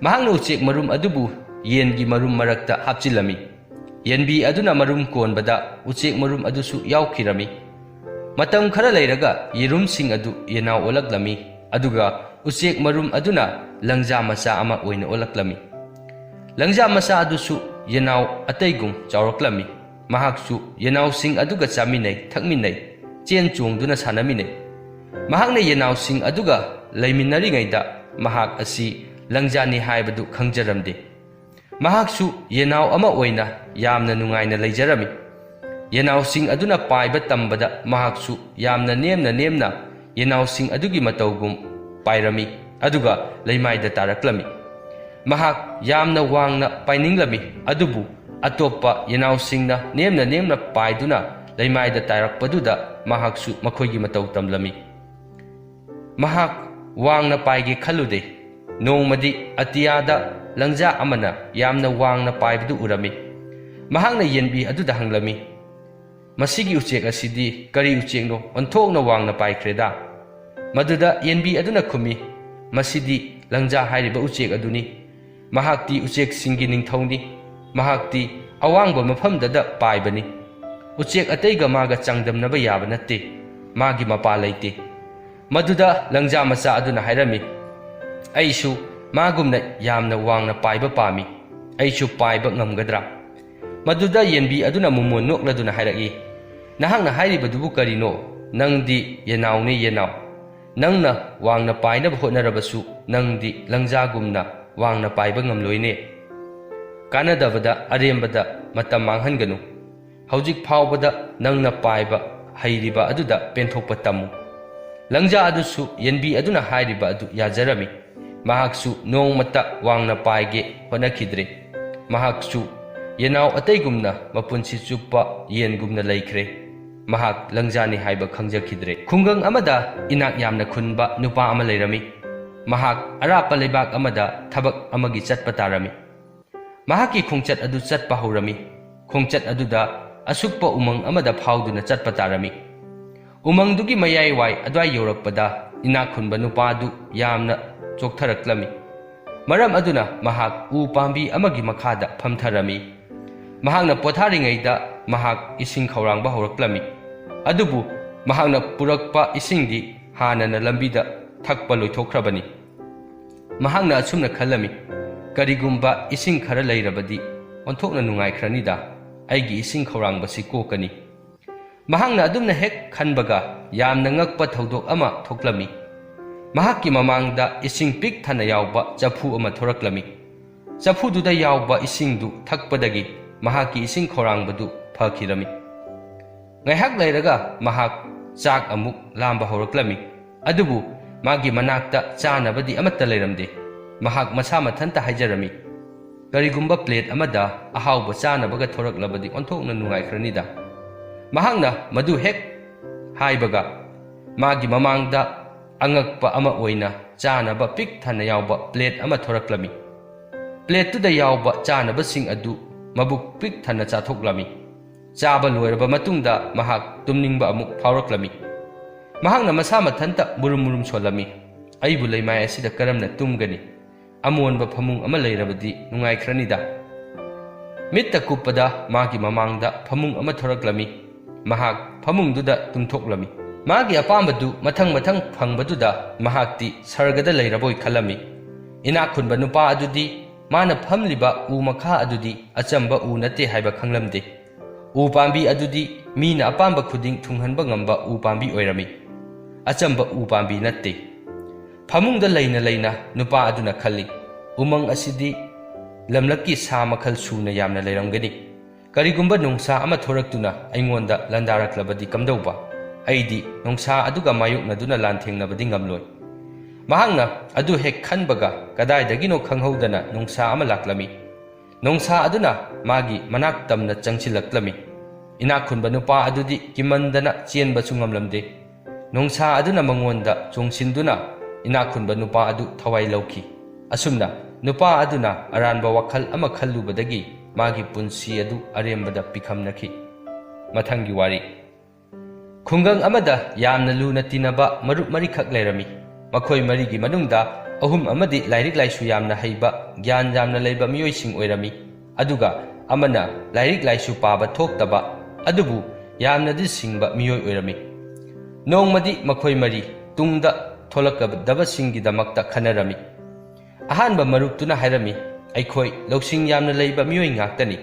ꯃꯍꯥꯛꯅ ꯎꯆꯦꯛ ꯃꯔꯨꯝ ꯑꯗꯨꯕꯨ ꯌꯦꯟꯒꯤ ꯃꯔꯨꯝ ꯃꯔꯛꯇ ꯍꯥꯞꯆꯤꯜꯂꯝꯃꯤ꯫ ꯌꯦꯟꯕꯤ ꯑꯗꯨꯅ ꯃꯔꯨꯝ ꯀꯣꯟꯕꯗ ꯎꯆꯦꯛ ꯃꯔꯨꯝ ꯑꯗꯨꯁꯨ ꯌꯥꯎꯈꯤꯔꯝꯃꯤ꯫ ꯃꯇꯝ ꯈꯔ ꯂꯩꯔꯒ ꯌꯦꯔꯨꯝꯁꯤꯡ ꯑꯗꯨ ꯌꯦꯅꯥꯎ ꯑꯣꯜꯂꯛꯂꯝꯃꯤ, ꯑꯗꯨꯒ ꯎꯆꯦꯛ ꯃꯔꯨꯝ ꯑꯗꯨꯅ ꯂꯪꯖꯥ ꯃꯆꯥ ꯑꯃ ꯑꯣꯏꯅ ꯑꯣꯜꯂꯛꯂꯝꯃꯤ꯫ ꯂꯪꯖꯥ ꯃꯆꯥ ꯑꯗꯨꯁꯨ ꯌꯦꯅꯥꯎ ꯑꯇꯩꯒꯨꯝ ꯆꯥꯎꯔꯛꯂꯝꯃꯤ꯫ ꯃꯍꯥꯛꯁꯨ ꯌꯦꯅꯥꯎꯁꯤꯡ ꯑꯗꯨꯒ ꯆꯥꯃꯤꯟꯅꯩ, ꯊꯛꯃꯤꯟꯅꯩ, ꯆꯦꯟ ꯆꯣꯡꯗꯨꯅ ꯁꯥꯟꯅꯃꯤꯟꯅꯩ꯫ ꯃꯍꯥꯛꯅ ꯌꯦꯅꯥꯎꯁꯤꯡ ꯑꯗꯨꯒ ꯂꯩꯃꯤꯟꯅꯔꯤꯉꯩꯗ ꯃꯍꯥꯛ ꯑꯁꯤ ꯂꯪꯖꯥꯅꯤ ꯍꯥꯏꯕꯗꯨ ꯈꯪꯖꯔꯝꯗꯦ꯫ ꯃꯍꯥꯛꯁꯨ ꯌꯦꯅꯥꯎ ꯑꯃ ꯑꯣꯏꯅ ꯌꯥꯝꯅ ꯅꯨꯡꯉꯥꯏꯅ ꯂꯩꯖꯔꯝꯃꯤ꯫ ꯌꯦꯅꯥꯎꯁꯤꯡ ꯑꯗꯨꯅ ꯄꯥꯏꯕ ꯇꯝꯕꯗ ꯃꯍꯥꯛꯁꯨ ꯌꯥꯝꯅ ꯅꯦꯝꯅ ꯅꯦꯝꯅ ꯌꯦꯅꯥꯎꯁꯤꯡ ꯑꯗꯨꯒꯤ ꯃꯇꯧꯒꯨꯝ ꯄꯥꯏꯔꯝꯃꯤ, ꯑꯗꯨꯒ ꯂꯩꯃꯥꯏꯗ ꯇꯥꯔꯛꯂꯝꯃꯤ꯫ ꯃꯍꯥꯛ ꯌꯥꯝꯅ ꯋꯥꯡꯅ ꯄꯥꯏꯅꯤꯡꯂꯝꯃꯤ, ꯑꯗꯨꯕꯨ ꯑꯇꯣꯞꯄ ꯌꯦꯅꯥꯎꯁꯤꯡꯅ ꯅꯦꯝꯅ ꯅꯦꯝꯅ ꯄꯥꯏꯗꯨꯅ ꯂꯩꯃꯥꯏꯗ ꯇꯥꯔꯛꯄꯗꯨꯗ ꯃꯍꯥꯛꯁꯨ ꯃꯈꯣꯏꯒꯤ ꯃꯇꯧ ꯇꯝꯂꯝꯃꯤ꯫ ꯃꯍꯥꯛ ꯋꯥꯡꯅ ꯄꯥꯏꯒꯦ ꯈꯜꯂꯨꯗꯦ꯫ ꯅꯣꯡꯃꯗꯤ ꯑꯇꯤꯌꯥꯗ ꯂꯪꯖꯥ ꯑꯃꯅ ꯌꯥꯝꯅ ꯋꯥꯡꯅ ꯄꯥꯏꯕꯗꯨ ꯎꯔꯝꯃꯤ꯫ ꯃꯍꯥꯛꯅ ꯌꯦꯟꯕꯤ ꯑꯗꯨꯗ ꯍꯪꯂꯝꯃꯤ, "ꯃꯁꯤꯒꯤ ꯎꯆꯦꯛ ꯑꯁꯤꯗꯤ ꯀꯔꯤ ꯎꯆꯦꯛꯅꯣ? ꯑꯣꯟꯊꯣꯛꯅ ꯋꯥꯡꯅ ꯄꯥꯏꯈ꯭ꯔꯦꯗ!" ꯃꯗꯨꯗ ꯌꯦꯟꯕꯤ ꯑꯗꯨꯅ ꯈꯨꯝꯃꯤ, "ꯃꯁꯤꯗꯤ ꯂꯪꯖꯥ ꯍꯥꯏꯔꯤꯕ ꯎꯆꯦꯛ ꯑꯗꯨꯅꯤ꯫ ꯃꯍꯥꯛꯇꯤ ꯎꯆꯦꯛꯁꯤꯡꯒꯤ ꯅꯤꯡꯊꯧꯅꯤ꯫ ꯃꯍꯥꯛꯇꯤ ꯑꯋꯥꯡꯕ ꯃꯐꯝꯗꯗ ꯄꯥꯏꯕꯅꯤ꯫ ꯎꯆꯦꯛ ꯑꯇꯩꯒ ꯃꯥꯒ ꯆꯥꯡꯗꯝꯅꯕ ꯌꯥꯕ ꯅꯠꯇꯦ꯫ ꯃꯥꯒꯤ ꯃꯄꯥ ꯂꯩꯇꯦ." ꯃꯗꯨꯗ ꯂꯪꯖꯥ ꯃꯆꯥ ꯑꯗꯨꯅ ꯍꯥꯏꯔꯝꯃꯤ, "ꯑꯩꯁꯨ ꯃꯥꯒꯨꯝꯅ ꯌꯥꯝꯅ ꯋꯥꯡꯅ ꯄꯥꯏꯕ ꯄꯥꯝꯃꯤ꯫ ꯑꯩꯁꯨ ꯄꯥꯏꯕ ꯉꯝꯒꯗ꯭ꯔꯥ?" ꯃꯗꯨꯗ ꯌꯦꯟꯕꯤ ꯑꯗꯨꯅ ꯃꯣꯃꯣꯟ ꯅꯣꯛꯂꯗꯨꯅ ꯍꯥꯏꯔꯛꯏ, "ꯅꯍꯥꯛꯅ ꯍꯥꯏꯔꯤꯕꯗꯨꯕꯨ ꯀꯔꯤꯅꯣ? ꯅꯪꯗꯤ ꯌꯦꯅꯥꯎꯅꯤ, ꯌꯦꯅꯥꯎ꯫ ꯅꯪꯅ ꯋꯥꯡꯅ ꯄꯥꯏꯅꯕ ꯍꯣꯠꯅꯔꯕꯁꯨ ꯅꯪꯗꯤ ꯂꯪꯖꯥꯒꯨꯝꯅ ꯋꯥꯡꯅ ꯄꯥꯏꯕ ꯉꯝꯂꯣꯏꯅꯦ ꯀꯥꯟꯅꯗꯕꯗ ꯑꯔꯦꯝꯕꯗ ꯃꯇꯝ ꯃꯥꯡꯍꯟꯒꯅꯨ ꯍꯧꯖꯤꯛ ꯐꯥꯎꯕꯗ ꯅꯪꯅ ꯄꯥꯏꯕ ꯍꯩꯔꯤꯕ ꯑꯗꯨꯗ ꯄꯦꯟꯊꯣꯛꯄ ꯇꯝꯃꯨ ꯂꯪꯖꯥ ꯑꯗꯨꯁꯨ ꯌꯦꯟꯕꯤ ꯑꯗꯨꯅ ꯍꯥꯏꯔꯤꯕ ꯑꯗꯨ ꯌꯥꯖꯔꯝꯃꯤ ꯃꯍꯥꯛꯁꯨ ꯅꯣꯡꯃꯇ ꯋꯥꯡꯅ ꯄꯥꯏꯒꯦ ꯍꯣꯠꯅꯈꯤꯗ꯭ꯔꯦ ꯃꯍꯥꯛꯁꯨ ꯌꯦꯅꯥꯎ ꯑꯇꯩꯒꯨꯝꯅ ꯃꯄꯨꯟꯁꯤ ꯆꯨꯞꯄ ꯌꯦꯟꯒꯨꯝꯅ ꯂꯩꯈ꯭ꯔꯦ ꯃꯍꯥꯛ ꯂꯪꯖꯥꯅꯤ ꯍꯥꯏꯕ ꯈꯪꯖꯈꯤꯗ꯭ꯔꯦ ꯈꯨꯡꯒꯪ ꯑꯃꯗ ꯏꯅꯥꯛ ꯌꯥꯝꯅ ꯈꯨꯟꯕ ꯅꯨꯄꯥ ꯑꯃ ꯂꯩꯔꯝꯃꯤ ꯃꯍꯥꯛ ꯑꯔꯥꯞꯄ ꯂꯩꯕꯥꯛ ꯑꯃꯗ ꯊꯕꯛ ꯑꯃꯒꯤ ꯆꯠꯄ ꯇꯥꯔꯝꯃꯤ ꯃꯍꯥꯛꯀꯤ ꯈꯣꯡꯆꯠ ꯑꯗꯨ ꯆꯠꯄ ꯍꯧꯔꯝꯃꯤ ꯈꯣꯡꯆꯠ ꯑꯗꯨꯗ ꯑꯁꯨꯛꯄ ꯎꯃꯪ ꯑꯃꯗ ꯐꯥꯎꯗꯨꯅ ꯆꯠꯄ ꯇꯥꯔꯝꯃꯤ ꯎꯃꯪꯗꯨꯒꯤ ꯃꯌꯥꯏꯋꯥꯏ ꯑꯗꯨꯋꯥꯏ ꯌꯧꯔꯛꯄꯗ ꯏꯅꯥꯛ ꯈꯨꯟꯕ ꯅꯨꯄꯥ ꯑꯗꯨ ꯌꯥꯝꯅ ꯆꯣꯛꯊꯔꯛꯂꯝꯃꯤ ꯃꯔꯝ ꯑꯗꯨꯅ ꯃꯍꯥꯛ ꯎ ꯄꯥꯝꯕꯤ ꯑꯃꯒꯤ ꯃꯈꯥꯗ ꯐꯝꯊꯔꯝꯃꯤ ꯃꯍꯥꯛꯅ ꯄꯣꯊꯥꯔꯤꯉꯩꯗ ꯃꯍꯥꯛ ꯏꯁꯤꯡ ꯈꯧꯔꯥꯡꯕ ꯍꯧꯔꯛꯂꯝꯃꯤ ꯑꯗꯨꯕꯨ ꯃꯍꯥꯛꯅ ꯄꯨꯔꯛꯄ ꯏꯁꯤꯡꯗꯤ ꯍꯥꯟꯅꯅ ꯂꯝꯕꯤꯗ ꯊꯛꯄ ꯂꯣꯏꯊꯣꯛꯈ꯭ꯔꯕꯅꯤ ꯃꯍꯥꯛꯅ ꯑꯁꯨꯝꯅ ꯈꯜꯂꯝꯃꯤ ꯀꯔꯤꯒꯨꯝꯕ ꯏꯁꯤꯡ ꯈꯔ ꯂꯩꯔꯕꯗꯤ ꯑꯣꯟꯊꯣꯛꯅ ꯅꯨꯡꯉꯥꯏꯈ꯭ꯔꯅꯤꯗ ꯑꯩꯒꯤ ꯏꯁꯤꯡ ꯈꯧꯔꯥꯡꯕꯁꯤ ꯀꯣꯛꯀꯅꯤ ꯃꯍꯥꯛꯅ ꯑꯗꯨꯝꯅ ꯍꯦꯛ ꯈꯟꯕꯒ ꯌꯥꯝꯅ ꯉꯛꯄ ꯊꯧꯗꯣꯛ ꯑꯃ ꯊꯣꯛꯂꯝꯃꯤ ꯃꯍꯥꯛꯀꯤ ꯃꯃꯥꯡꯗ ꯏꯁꯤꯡ ꯄꯤꯛ ꯊꯟꯅ ꯌꯥꯎꯕ ꯆꯐꯨ ꯑꯃ ꯊꯣꯔꯛꯂꯝꯃꯤ ꯆꯐꯨꯗꯨꯗ ꯌꯥꯎꯕ ꯏꯁꯤꯡꯗꯨ ꯊꯛꯄꯗꯒꯤ ꯃꯍꯥꯛꯀꯤ ꯏꯁꯤꯡ ꯈꯧꯔꯥꯡꯕꯗꯨ ꯐꯈꯤꯔꯝꯃꯤ ꯉꯥꯏꯍꯥꯛ ꯂꯩꯔꯒ ꯃꯍꯥꯛ ꯆꯥꯛ ꯑꯃꯨꯛ ꯂꯥꯝꯕ ꯍꯧꯔꯛꯂꯝꯃꯤ ꯑꯗꯨꯕꯨ ꯃꯥꯒꯤ ꯃꯅꯥꯛꯇ ꯆꯥꯅꯕꯗꯤ ꯑꯃꯠꯇ ꯂꯩꯔꯝꯗꯦ ꯃꯍꯥꯛ ꯃꯁꯥ ꯃꯊꯟꯇ ꯍꯥꯏꯖꯔꯝꯃꯤ ꯀꯔꯤꯒꯨꯝꯕ ꯄ꯭ꯂꯦꯠ ꯑꯃꯗ ꯑꯍꯥꯎꯕ ꯆꯥꯅꯕꯒ ꯊꯣꯔꯛꯂꯕꯗꯤ ꯑꯣꯟꯊꯣꯛꯅ ꯅꯨꯡꯉꯥꯏꯈ꯭ꯔꯅꯤꯗ ꯃꯍꯥꯛꯅ ꯃꯗꯨ ꯍꯦꯛ ꯍꯥꯏꯕꯒ ꯃꯥꯒꯤ ꯃꯃꯥꯡꯗ ꯑꯉꯛꯄ ꯑꯃ ꯑꯣꯏꯅ ꯆꯥꯅꯕ ꯄꯤꯛ ꯊꯟꯅ ꯌꯥꯎꯕ ꯄ꯭ꯂꯦꯠ ꯑꯃ ꯊꯣꯔꯛꯂꯝꯃꯤ ꯄ꯭ꯂꯦꯠꯇꯨꯗ ꯌꯥꯎꯕ ꯆꯥꯅꯕꯁꯤꯡ ꯑꯗꯨ ꯃꯕꯨꯛ ꯄꯤꯛ ꯊꯟꯅ ꯆꯥꯊꯣꯛꯂꯝꯃꯤ ꯆꯥꯕ ꯂꯣꯏꯔꯕ ꯃꯇꯨꯡꯗ ꯃꯍꯥꯛ ꯇꯨꯝꯅꯤꯡꯕ ꯑꯃꯨꯛ ꯐꯥꯎꯔꯛꯂꯝꯃꯤ ꯃꯍꯥꯛꯅ ꯃꯁꯥ ꯃꯊꯟꯇ ꯃꯨꯔꯨꯝ ꯃꯨꯔꯨꯝ ꯁꯣꯜꯂꯝꯃꯤ ꯑꯩꯕꯨ ꯂꯩꯃꯥꯏ ꯑꯁꯤꯗ ꯀꯔꯝꯅ ꯇꯨꯝꯒꯅꯤ ꯑꯃꯣꯟꯕ ꯐꯃꯨꯡ ꯑꯃ ꯂꯩꯔꯕꯗꯤ ꯅꯨꯡꯉꯥꯏꯈ꯭ꯔꯅꯤꯗ ಮಿತ್ತ ಕುಪ್ಪದ ಮಾಗಿ ಮಮಾಂಗ್ದ ಫಮುಂಗ್ ಅಮ ಥೊರಕ್ಲಮಿ ಮಹಾಕ್ ಫಮುಂಗ್ದುದ ತುಂಥೋಕ್ಲಮಿ ಮಾಗಿ ಅಪಾಂಬದು ಮಥಂಗ್ ಮಥಂಗ್ ಫಂಗ್ಬದುದ ಮಹಾಕ್ತಿ ಸರ್ಗದ ಲೈರಬೋಯ್ ಖಲಮಿ ಇನಾಖುನ್ಬ ನುಪಾ ಅದುದಿ ಮಾನ ಫಮ್ಲಿಬ ಉ ಮಖಾ ಅದುದಿ ಅಚಂಬ ಉ ನತೆ ಹಾಯ್ಬ ಖಂಗ್ಲಮ್ದೆ ಉ ಪಾಂಬಿ ಅದುದಿ ಮೀನ ಅಪಾಂಬ ಖುದಿಂಗ್ ಥುಂಗ್ಹನ್ಬ ngamba ಉ ಪಾಂಬಿ ಒಯ್ರಮಿ ಅಚಂಬ ಉ ಪಾಂಬಿ ನತ್ತೆ ಫಮುಂಗ್ದ ಲೈನ ಲೈನ ನುಪಾ ಅದುನ ಖಲ್ಲಿ Umang ಅಸಿದಿ lamlaki sa makhal suna yamna leiramgani karigumba nungsa ama thoraktuna aingonda landaraklabadi kamdauba aidi nungsa aduga mayukna duna lanthengnabadi ngamloi mahangna adu hek khanbaga kadaidagino khanghoudana nungsa ama laklami nungsa aduna magi manak tamna changchilaklami ina khunba nupa adudi kimandana chenba chungamlamde nungsa aduna mangonda chungsinduna ina khunba nupa adu thawai lauki asumna nupa aduna aranba wakhal ama khallubadagi magi punsi adu arembada pikhamnaki mathangi wari khungang amada yamna luna tinaba marup mari khak lerami makhoi mari gi manungda ahum amadi lairik laisu yamna heiba gyan yamna leiba miyoi sing oirami aduga amana lairik laisu paba thoktaba adubu yamna di singba miyoi oirami nongmadi makhoi mari tungda tholakabdaba singi damakta khanarami ahanba maruptuna hairami aikhoi lawsing yamna leiba miyoi ngaktani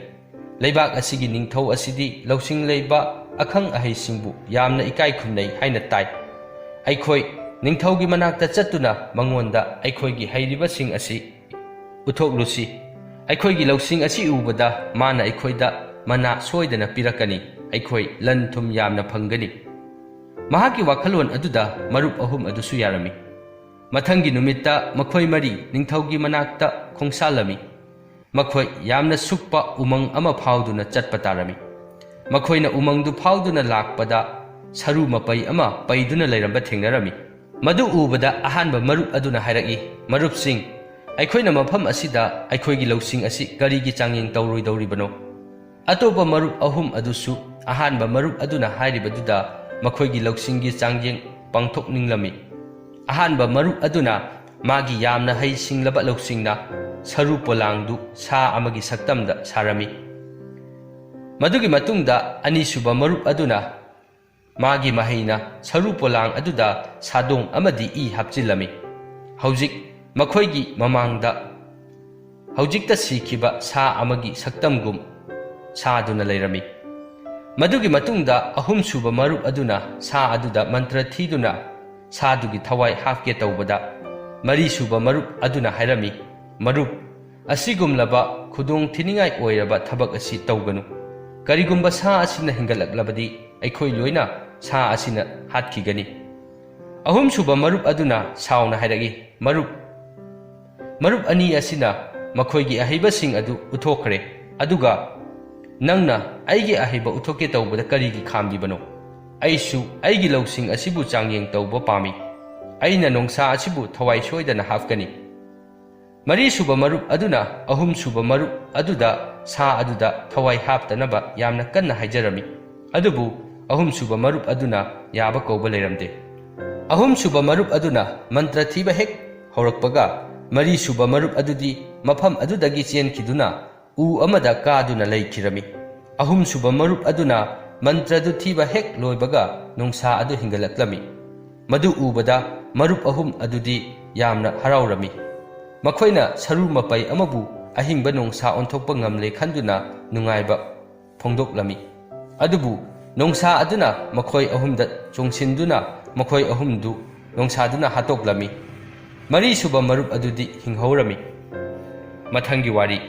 leibak asigi ningthau asidi lawsing leiba akhang ahai singbu yamna ikai khumnei haina tai aikhoi ningthau gi manakta chattuna mangonda aikhoi gi hairiba sing asi uthoklusi aikhoi gi lawsing asi ubada mana aikhoi da mana soidana pirakani aikhoi lan thum yamna phangani mahaki wakhalon aduda marup ahum adusu yarami mathangi numitta makhoi mari ningthaugi manakta khongsalami makhoi yamna sukpa umang ama phauduna chatpa tarami makhoina umangdu phauduna lakpada saru mapai ama paiduna leiramba thengnarami madu ubada ahanba marup aduna hairaki marup sing aikhoina mafam asida aikhoigi lawsing asi karigi changyeng tawroi dawribano atoba marup ahum adusu ahanba marup aduna hairibaduda makhoigi lawsinggi changyeng pangthokninglami ahanba marup aduna magi yamna hai singlaba lawsingna saru polangdu sa amagi saktamda sarami madugi matungda ani suba marup aduna magi mahaina saru polang aduda sadong amadi i hapchilami haujik makhoigi mamangda haujikta sikhiba sa amagi saktamgum saduna leirami madugi matungda ahum suba marup aduna sa aduda mantra thiduna सादुगी थवाई हाफके तौबदा मरी सुबा मरुप अदुना हायरमी ꯃꯔꯨꯞ, ꯑꯁꯤꯒꯨꯝꯂꯕ ꯈꯨꯗꯣꯡ ꯊꯤꯅꯤꯡꯉꯥꯏ ꯑꯣꯏꯔꯕ ꯊꯕꯛ ꯑꯁꯤ ꯇꯧꯒꯅꯨ꯫ ꯀꯔꯤꯒꯨꯝꯕ ꯁꯥ ꯑꯁꯤꯅ ꯍꯦꯟꯒꯠꯂꯛꯂꯕꯗꯤ ꯑꯩꯈꯣꯏ ꯂꯣꯏꯅ ꯁꯥ ꯑꯁꯤꯅ ꯍꯥꯠꯈꯤꯒꯅꯤ꯫ ꯑꯍꯨꯝꯁꯨꯕ ꯃꯔꯨꯞ ꯑꯗꯨꯅ ꯁꯥꯎꯅ ꯍꯥꯏꯔꯛꯏ, ꯃꯔꯨꯞ ꯑꯅꯤ ꯑꯁꯤꯅ ꯃꯈꯣꯏꯒꯤ ꯑꯍꯩꯕꯁꯤꯡ ꯑꯗꯨ ꯎꯠꯊꯣꯛꯈ꯭ꯔꯦ, ꯑꯗꯨꯒ ꯅꯪꯅ ꯑꯩꯒꯤ ꯑꯍꯩꯕ ꯎꯠꯊꯣꯛꯀꯦ ꯇꯧꯕꯗ ꯀꯔꯤꯒꯤ ꯈꯥꯝꯂꯤꯕꯅꯣ? ꯑꯩꯁꯨ ꯑꯩꯒꯤ ꯂꯧꯁꯤꯡ ꯑꯁꯤꯕꯨ ꯆꯥꯡꯌꯦꯡ ꯇꯧꯕ ꯄꯥꯝꯃꯤ꯫ ꯑꯩꯅ ꯅꯣꯡꯁꯥ ꯑꯁꯤꯕꯨ ꯊꯋꯥꯏ ꯁꯣꯏꯗꯅ ꯍꯥꯞꯀꯅꯤ꯫ ꯃꯔꯤꯁꯨꯕ ꯃꯔꯨꯞ ꯑꯗꯨꯅ ꯑꯍꯨꯝꯁꯨꯕ ꯃꯔꯨꯞ ꯑꯗꯨꯗ ꯁꯥ ꯑꯗꯨꯗ ꯊꯋꯥꯏ ꯍꯥꯞꯇꯅꯕ ꯌꯥꯝꯅ ꯀꯟꯅ ꯍꯥꯏꯖꯔꯝꯃꯤ, ꯑꯗꯨꯕꯨ ꯑꯍꯨꯝꯁꯨꯕ ꯃꯔꯨꯞ ꯑꯗꯨꯅ ꯌꯥꯕ ꯀꯧꯕ ꯂꯩꯔꯝꯗꯦ꯫ ꯑꯍꯨꯝꯁꯨꯕ ꯃꯔꯨꯞ ꯑꯗꯨꯅ ꯃꯟꯇ꯭ꯔ ꯊꯤꯕ ꯍꯦꯛ ꯍꯧꯔꯛꯄꯒ ꯃꯔꯤꯁꯨꯕ ꯃꯔꯨꯞ ꯑꯗꯨꯗꯤ ꯃꯐꯝ ꯑꯗꯨꯗꯒꯤ ꯆꯦꯟꯈꯤꯗꯨꯅ ꯎ ꯑꯃꯗ ꯀꯥꯗꯨꯅ ꯂꯩꯈꯤꯔꯝꯃꯤ꯫ ꯑꯍꯨꯝꯁꯨꯕ ꯃꯔꯨꯞ ꯑꯗꯨꯅ ꯃꯟꯇ꯭ꯔꯗꯨ ꯊꯤꯕ ꯍꯦꯛ ꯂꯣꯏꯕꯒ ꯅꯣꯡꯁꯥ ꯑꯗꯨ ꯍꯤꯡꯒꯠꯂꯛꯂꯝꯃꯤ꯫ ꯃꯗꯨ ꯎꯕꯗ ꯃꯔꯨꯞ ꯑꯍꯨꯝ ꯑꯗꯨꯗꯤ ꯌꯥꯝꯅ ꯍꯔꯥꯎꯔꯝꯃꯤ꯫ ꯃꯈꯣꯏꯅ ꯁꯔꯨ ꯃꯄꯩ ꯑꯃꯕꯨ ꯑꯍꯤꯡꯕ ꯅꯣꯡꯁꯥ ꯑꯣꯟꯊꯣꯛꯄ ꯉꯝꯂꯦ ꯈꯟꯗꯨꯅ ꯅꯨꯡꯉꯥꯏꯕ ꯐꯣꯡꯗꯣꯛꯂꯝꯃꯤ꯫ ꯑꯗꯨꯕꯨ ꯅꯣꯡꯁꯥ ꯑꯗꯨꯅ ꯃꯈꯣꯏ ꯑꯍꯨꯝꯗ ꯆꯣꯡꯁꯤꯟꯗꯨꯅ ꯃꯈꯣꯏ ꯑꯍꯨꯝꯗꯨ ꯅꯣꯡꯁꯥꯗꯨꯅ ꯍꯥꯠꯇꯣꯛꯂꯝꯃꯤ꯫ ꯃꯔꯤꯁꯨꯕ ꯃꯔꯨꯞ ꯑꯗꯨꯗꯤ ꯍꯤꯡꯍꯧꯔꯝꯃꯤ꯫ ꯃꯊꯪꯒꯤ ꯋꯥꯔꯤ꯫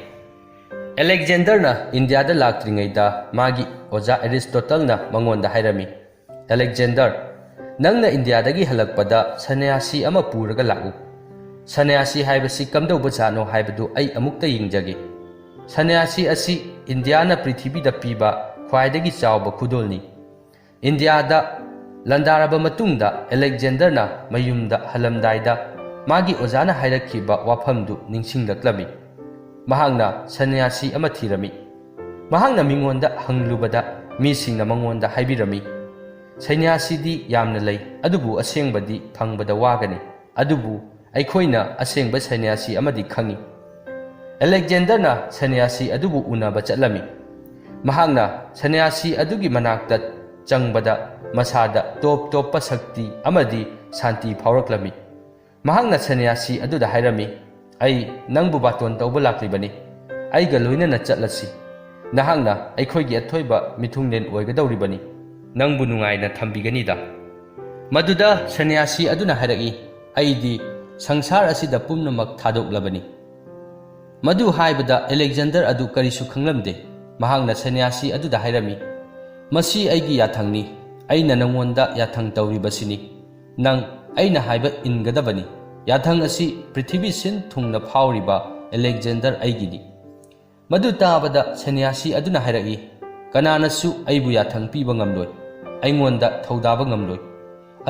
ꯑꯂꯦꯛꯖꯦꯟꯗꯔꯅ ꯏꯟꯗꯤꯌꯥꯗ ꯂꯥꯛꯇ꯭ꯔꯤꯉꯩꯗ ꯃꯥꯒꯤ ꯑꯣꯖꯥ ꯑꯦꯔꯤꯁꯇꯣꯇꯜꯅ ꯃꯉꯣꯟꯗ ꯍꯥꯏꯔꯝꯃꯤ, ꯑꯂꯦꯛꯖꯦꯟꯗꯔ, ꯅꯪꯅ ꯏꯟꯗꯤꯌꯥꯗꯒꯤ ꯍꯜꯂꯛꯄꯗ ꯁꯟꯅ꯭ꯌꯥꯁꯤ ꯑꯃ ꯄꯨꯔꯒ ꯂꯥꯛꯎ꯫ ꯁꯟꯅ꯭ꯌꯥꯁꯤ ꯍꯥꯏꯕꯁꯤ ꯀꯝꯗꯧꯕꯖꯥꯠꯅꯣ ꯍꯥꯏꯕꯗꯨ ꯑꯩ ꯑꯃꯨꯛꯇ ꯌꯦꯡꯖꯒꯦ꯫ ꯁꯟꯅ꯭ꯌꯥꯁꯤ ꯑꯁꯤ ꯏꯟꯗꯤꯌꯥꯅ ꯄ꯭ꯔꯤꯊꯤꯕꯤꯗ ꯄꯤꯕ ꯈ꯭ꯋꯥꯏꯗꯒꯤ ꯆꯥꯎꯕ ꯈꯨꯗꯣꯜꯅꯤ꯫ ꯏꯟꯗꯤꯌꯥꯗ ꯂꯟꯗꯥꯔꯕ ꯃꯇꯨꯡꯗ ꯑꯂꯦꯛꯖꯦꯟꯗꯔꯅ ꯃꯌꯨꯝꯗ ꯍꯜꯂꯝꯗꯥꯏꯗ ꯃꯥꯒꯤ ꯑꯣꯖꯥꯅ ꯍꯥꯏꯔꯛꯈꯤꯕ ꯋꯥꯐꯝꯗꯨ ꯅꯤꯡꯁꯤꯡꯂꯛꯂꯝꯃꯤ꯫ ꯃꯍꯥꯛꯅ ꯁꯟꯅ꯭ꯌꯥꯁꯤ ꯑꯃ ꯊꯤꯔꯝꯃꯤ꯫ ꯃꯍꯥꯛꯅ ꯃꯤꯉꯣꯟꯗ ꯍꯪꯂꯨꯕꯗ ꯃꯤꯁꯤꯡꯅ ꯃꯉꯣꯟꯗ ꯍꯥꯏꯕꯤꯔꯝꯃꯤ, ꯁꯟꯅ꯭ꯌꯥꯁꯤꯗꯤ ꯌꯥꯝꯅ ꯂꯩ, ꯑꯗꯨꯕꯨ ꯑꯁꯦꯡꯕꯗꯤ ꯐꯪꯕꯗ ꯋꯥꯒꯅꯤ, ꯑꯗꯨꯕꯨ ꯑꯩꯈꯣꯏꯅ ꯑꯁꯦꯡꯕ ꯁꯟꯅ꯭ꯌꯥꯁꯤ ꯑꯃꯗꯤ ꯈꯪꯏ꯫ ꯑꯂꯦꯛꯖꯦꯟꯗꯔꯅ ꯁꯟꯅ꯭ꯌꯥꯁꯤ ꯑꯗꯨꯕꯨ ꯎꯅꯕ ꯆꯠꯂꯝꯃꯤ꯫ ꯃꯍꯥꯛꯅ ꯁꯟꯅ꯭ꯌꯥꯁꯤ ꯑꯗꯨꯒꯤ ꯃꯅꯥꯛꯇ ꯆꯪꯕꯗ ꯃꯁꯥꯗ ꯇꯣꯞ ꯇꯣꯞꯄ ꯁꯛꯇꯤ ꯑꯃꯗꯤ ꯁꯥꯟꯇꯤ ꯐꯥꯎꯔꯛꯂꯝꯃꯤ꯫ ꯃꯍꯥꯛꯅ ꯁꯟꯅ꯭ꯌꯥꯁꯤ ꯑꯗꯨꯗ ꯍꯥꯏꯔꯝꯃꯤ, ꯑꯩ ꯅꯪꯕꯨ ꯕꯥꯇꯣꯟ ꯇꯧꯕ ꯂꯥꯛꯂꯤꯕꯅꯤ, ꯑꯩꯒ ꯂꯣꯏꯅꯅ ꯆꯠꯂꯁꯤ꯫ ꯅꯍꯥꯛꯅ ꯑꯩꯈꯣꯏꯒꯤ ꯑꯊꯣꯏꯕ ꯃꯤꯊꯨꯡꯂꯦꯟ ꯑꯣꯏꯒꯗꯧꯔꯤꯕꯅꯤ, ꯅꯪꯕꯨ ꯅꯨꯡꯉꯥꯏꯅ ꯊꯝꯕꯤꯒꯅꯤꯗ꯫ ꯃꯗꯨꯗ ꯁꯟꯅ꯭ꯌꯥꯁꯤ ꯑꯗꯨꯅ ꯍꯥꯏꯔꯛꯏ, ꯑꯩꯗꯤ ꯁꯪꯁꯥꯔ ꯑꯁꯤꯗ ꯄꯨꯝꯅꯃꯛ ꯊꯥꯗꯣꯛꯂꯕꯅꯤ꯫ ꯃꯗꯨ ꯍꯥꯏꯕꯗ ꯑꯂꯦꯛꯖꯦꯟꯗꯔ ꯑꯗꯨ ꯀꯔꯤꯁꯨ ꯈꯪꯂꯝꯗꯦ꯫ ꯃꯍꯥꯛꯅ ꯁꯟꯅ꯭ꯌꯥꯁꯤ ꯑꯗꯨꯗ ꯍꯥꯏꯔꯝꯃꯤ, ꯃꯁꯤ ꯑꯩꯒꯤ ꯌꯥꯊꯪꯅꯤ, ꯑꯩꯅ ꯅꯪꯉꯣꯟꯗ ꯌꯥꯊꯪ ꯇꯧꯔꯤꯕꯁꯤꯅꯤ, ꯅꯪ ꯑꯩꯅ ꯍꯥꯏꯕ ꯏꯟꯒꯗꯕꯅꯤ꯫ ꯌꯥꯊꯪ ꯑꯁꯤ ꯄ꯭ꯔꯤꯊꯤꯕꯤ ꯁꯤꯟ ꯊꯨꯡꯅ ꯐꯥꯎꯔꯤꯕ ꯑꯂꯦꯛꯖꯦꯟꯗꯔ ꯑꯩꯒꯤꯅꯤ꯫ ꯃꯗꯨ తాꯕꯗ ꯁꯟꯅ꯭ꯌꯥꯁꯤ ꯑꯗꯨꯅ ꯍꯥꯏꯔꯛꯏ, ꯀꯅꯥꯅꯁꯨ ꯑꯩꯕꯨ ꯌꯥꯊꯪ ꯄꯤꯕ ꯉꯝꯂꯣꯏ, ꯑꯩꯉꯣꯟꯗ ꯊꯧꯗꯥꯕ ꯉꯝꯂꯣꯏ,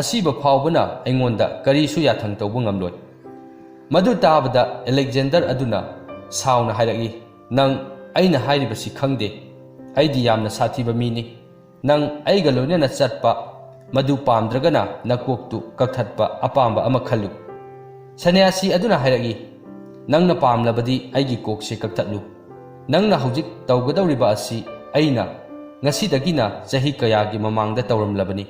ꯑꯁꯤꯕ ꯐꯥꯎꯕꯅ ꯑꯩꯉꯣꯟꯗ ꯀꯔꯤꯁꯨ ꯌꯥꯊꯪ ꯇꯧꯕ ꯉꯝꯂꯣꯏ꯫ ꯃꯗꯨ తాꯕꯗ ꯑꯂꯦꯛꯖꯦꯟꯗꯔ ꯑꯗꯨꯅ ꯁꯥꯎꯅ ꯍꯥꯏꯔꯛꯏ, ꯅꯪ ꯑꯩꯅ ꯍꯥꯏꯔꯤꯕꯁꯤ ꯈꯪꯗꯦ, ꯑꯩꯗꯤ ꯌꯥꯝꯅ ꯁꯥꯊꯤꯕ ꯃꯤꯅꯤ, ꯅꯪ ꯑꯩꯒ ꯂꯣꯏꯅꯅ ꯆꯠꯄ ꯃꯗꯨ ꯄꯥꯝꯗ꯭ꯔꯒꯅ ꯅꯀꯣꯛꯇꯨ ꯀꯛꯊꯠꯄ ꯑꯄꯥꯝꯕ ꯑꯃ ꯈꯜꯂꯨ꯫ ꯁꯟꯅ꯭ꯌꯥꯁꯤ ꯑꯗꯨꯅ ꯍꯥꯏꯔꯛꯏ, ꯅꯪꯅ ꯄꯥꯝꯂꯕꯗꯤ ꯑꯩꯒꯤ ꯀꯣꯛꯁꯦ ꯀꯛꯊꯠꯂꯨ꯫ ꯅꯪꯅ ꯍꯧꯖꯤꯛ ꯇꯧꯒꯗꯧꯔꯤꯕ ꯑꯁꯤ ꯑꯩꯅ ꯉꯁꯤꯗꯒꯤꯅ ꯆꯍꯤ ꯀꯌꯥꯒꯤ ꯃꯃꯥꯡꯗ ꯇꯧꯔꯝꯂꯕꯅꯤ꯫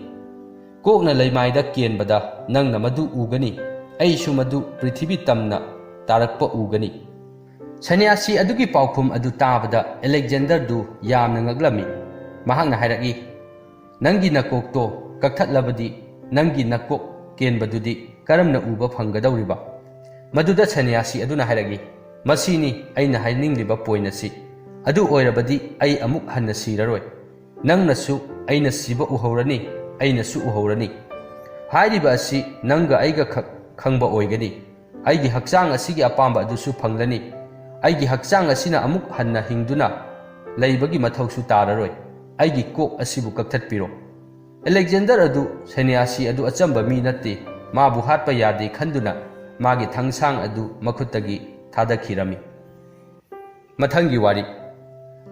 ꯀꯣꯛꯅ ꯂꯩꯃꯥꯏꯗ ꯀꯦꯟꯕꯗ ꯅꯪꯅ ꯃꯗꯨ ꯎꯒꯅꯤ, ꯑꯩꯁꯨ ꯃꯗꯨ ꯄ꯭ꯔꯤꯊꯤꯕꯤ ꯇꯝꯅ ꯇꯥꯔꯛꯄ ꯎꯒꯅꯤ꯫ ꯁꯟꯅ꯭ꯌꯥꯁꯤ ꯑꯗꯨꯒꯤ ꯄꯥꯎꯈꯨꯝ ꯑꯗꯨ ꯇꯥꯕꯗ ꯑꯂꯦꯛꯖꯦꯟꯗꯔꯗꯨ ꯌꯥꯝꯅ ꯉꯛꯂꯝꯃꯤ꯫ ꯃꯍꯥꯛꯅ ꯍꯥꯏꯔꯛꯏ, ꯅꯪꯒꯤ ꯅꯀꯣꯛꯇꯣ ꯀꯛꯊꯠꯂꯕꯗꯤ ꯅꯪꯒꯤ ꯅꯀꯣꯛ ꯀꯦꯟꯕꯗꯨꯗꯤ ꯀꯔꯝꯅ ꯎꯕ ꯐꯪꯒꯗꯧꯔꯤꯕ? ꯃꯗꯨꯗ ꯁꯟꯅ꯭ꯌꯥꯁꯤ ꯑꯗꯨꯅ ꯍꯥꯏꯔꯛꯏ, ꯃꯁꯤꯅꯤ ꯑꯩꯅ ꯍꯥꯏꯅꯤꯡꯂꯤꯕ ꯄꯣꯏꯟ ꯑꯁꯤ, ꯑꯗꯨ ꯑꯣꯏꯔꯕꯗꯤ ꯑꯩ ꯑꯃꯨꯛ ꯍꯟꯅ ꯁꯤꯔꯔꯣꯏ, ꯅꯪꯅꯁꯨ ꯑꯩꯅ ꯁꯤꯕ ꯎꯍꯧꯔꯅꯤ, ꯑꯩꯅꯁꯨ ꯎꯍꯧꯔꯅꯤ꯫ ꯍꯥꯏꯔꯤꯕ ꯑꯁꯤ ꯅꯪꯒ ꯑꯩꯒ ꯈꯛ ꯈꯪꯕ ꯑꯣꯏꯒꯅꯤ, ꯑꯩꯒꯤ ꯍꯛꯆꯥꯡ ꯑꯁꯤꯒꯤ ꯑꯄꯥꯝꯕ ꯑꯗꯨꯁꯨ ꯐꯪꯂꯅꯤ, ꯑꯩꯒꯤ ꯍꯛꯆꯥꯡ ꯑꯁꯤꯅ ꯑꯃꯨꯛ ꯍꯟꯅ ꯍꯤꯡꯗꯨꯅ ꯂꯩꯕꯒꯤ ꯃꯊꯧꯁꯨ ꯇꯥꯔꯔꯣꯏ, ꯑꯩꯒꯤ ꯀꯣꯛ ꯑꯁꯤꯕꯨ ꯀꯛꯊꯠꯄꯤꯔꯣ꯫ ꯑꯂꯦꯛꯖꯦꯟꯗꯔ ꯑꯗꯨ ꯁꯟꯅ꯭ꯌꯥꯁꯤ ꯑꯗꯨ ꯑꯆꯝꯕ ꯃꯤ ꯅꯠꯇꯦ, ꯃꯥꯕꯨ ꯍꯥꯠꯄ ꯌꯥꯗꯦ ꯈꯟꯗꯨꯅ ꯃꯥꯒꯤ ꯊꯥꯡꯁꯥꯡ ꯑꯗꯨ ꯃꯈꯨꯠꯇꯒꯤ ꯊꯥꯗꯈꯤꯔꯝꯃꯤ꯫ ꯃꯊꯪꯒꯤ ꯋꯥꯔꯤ꯫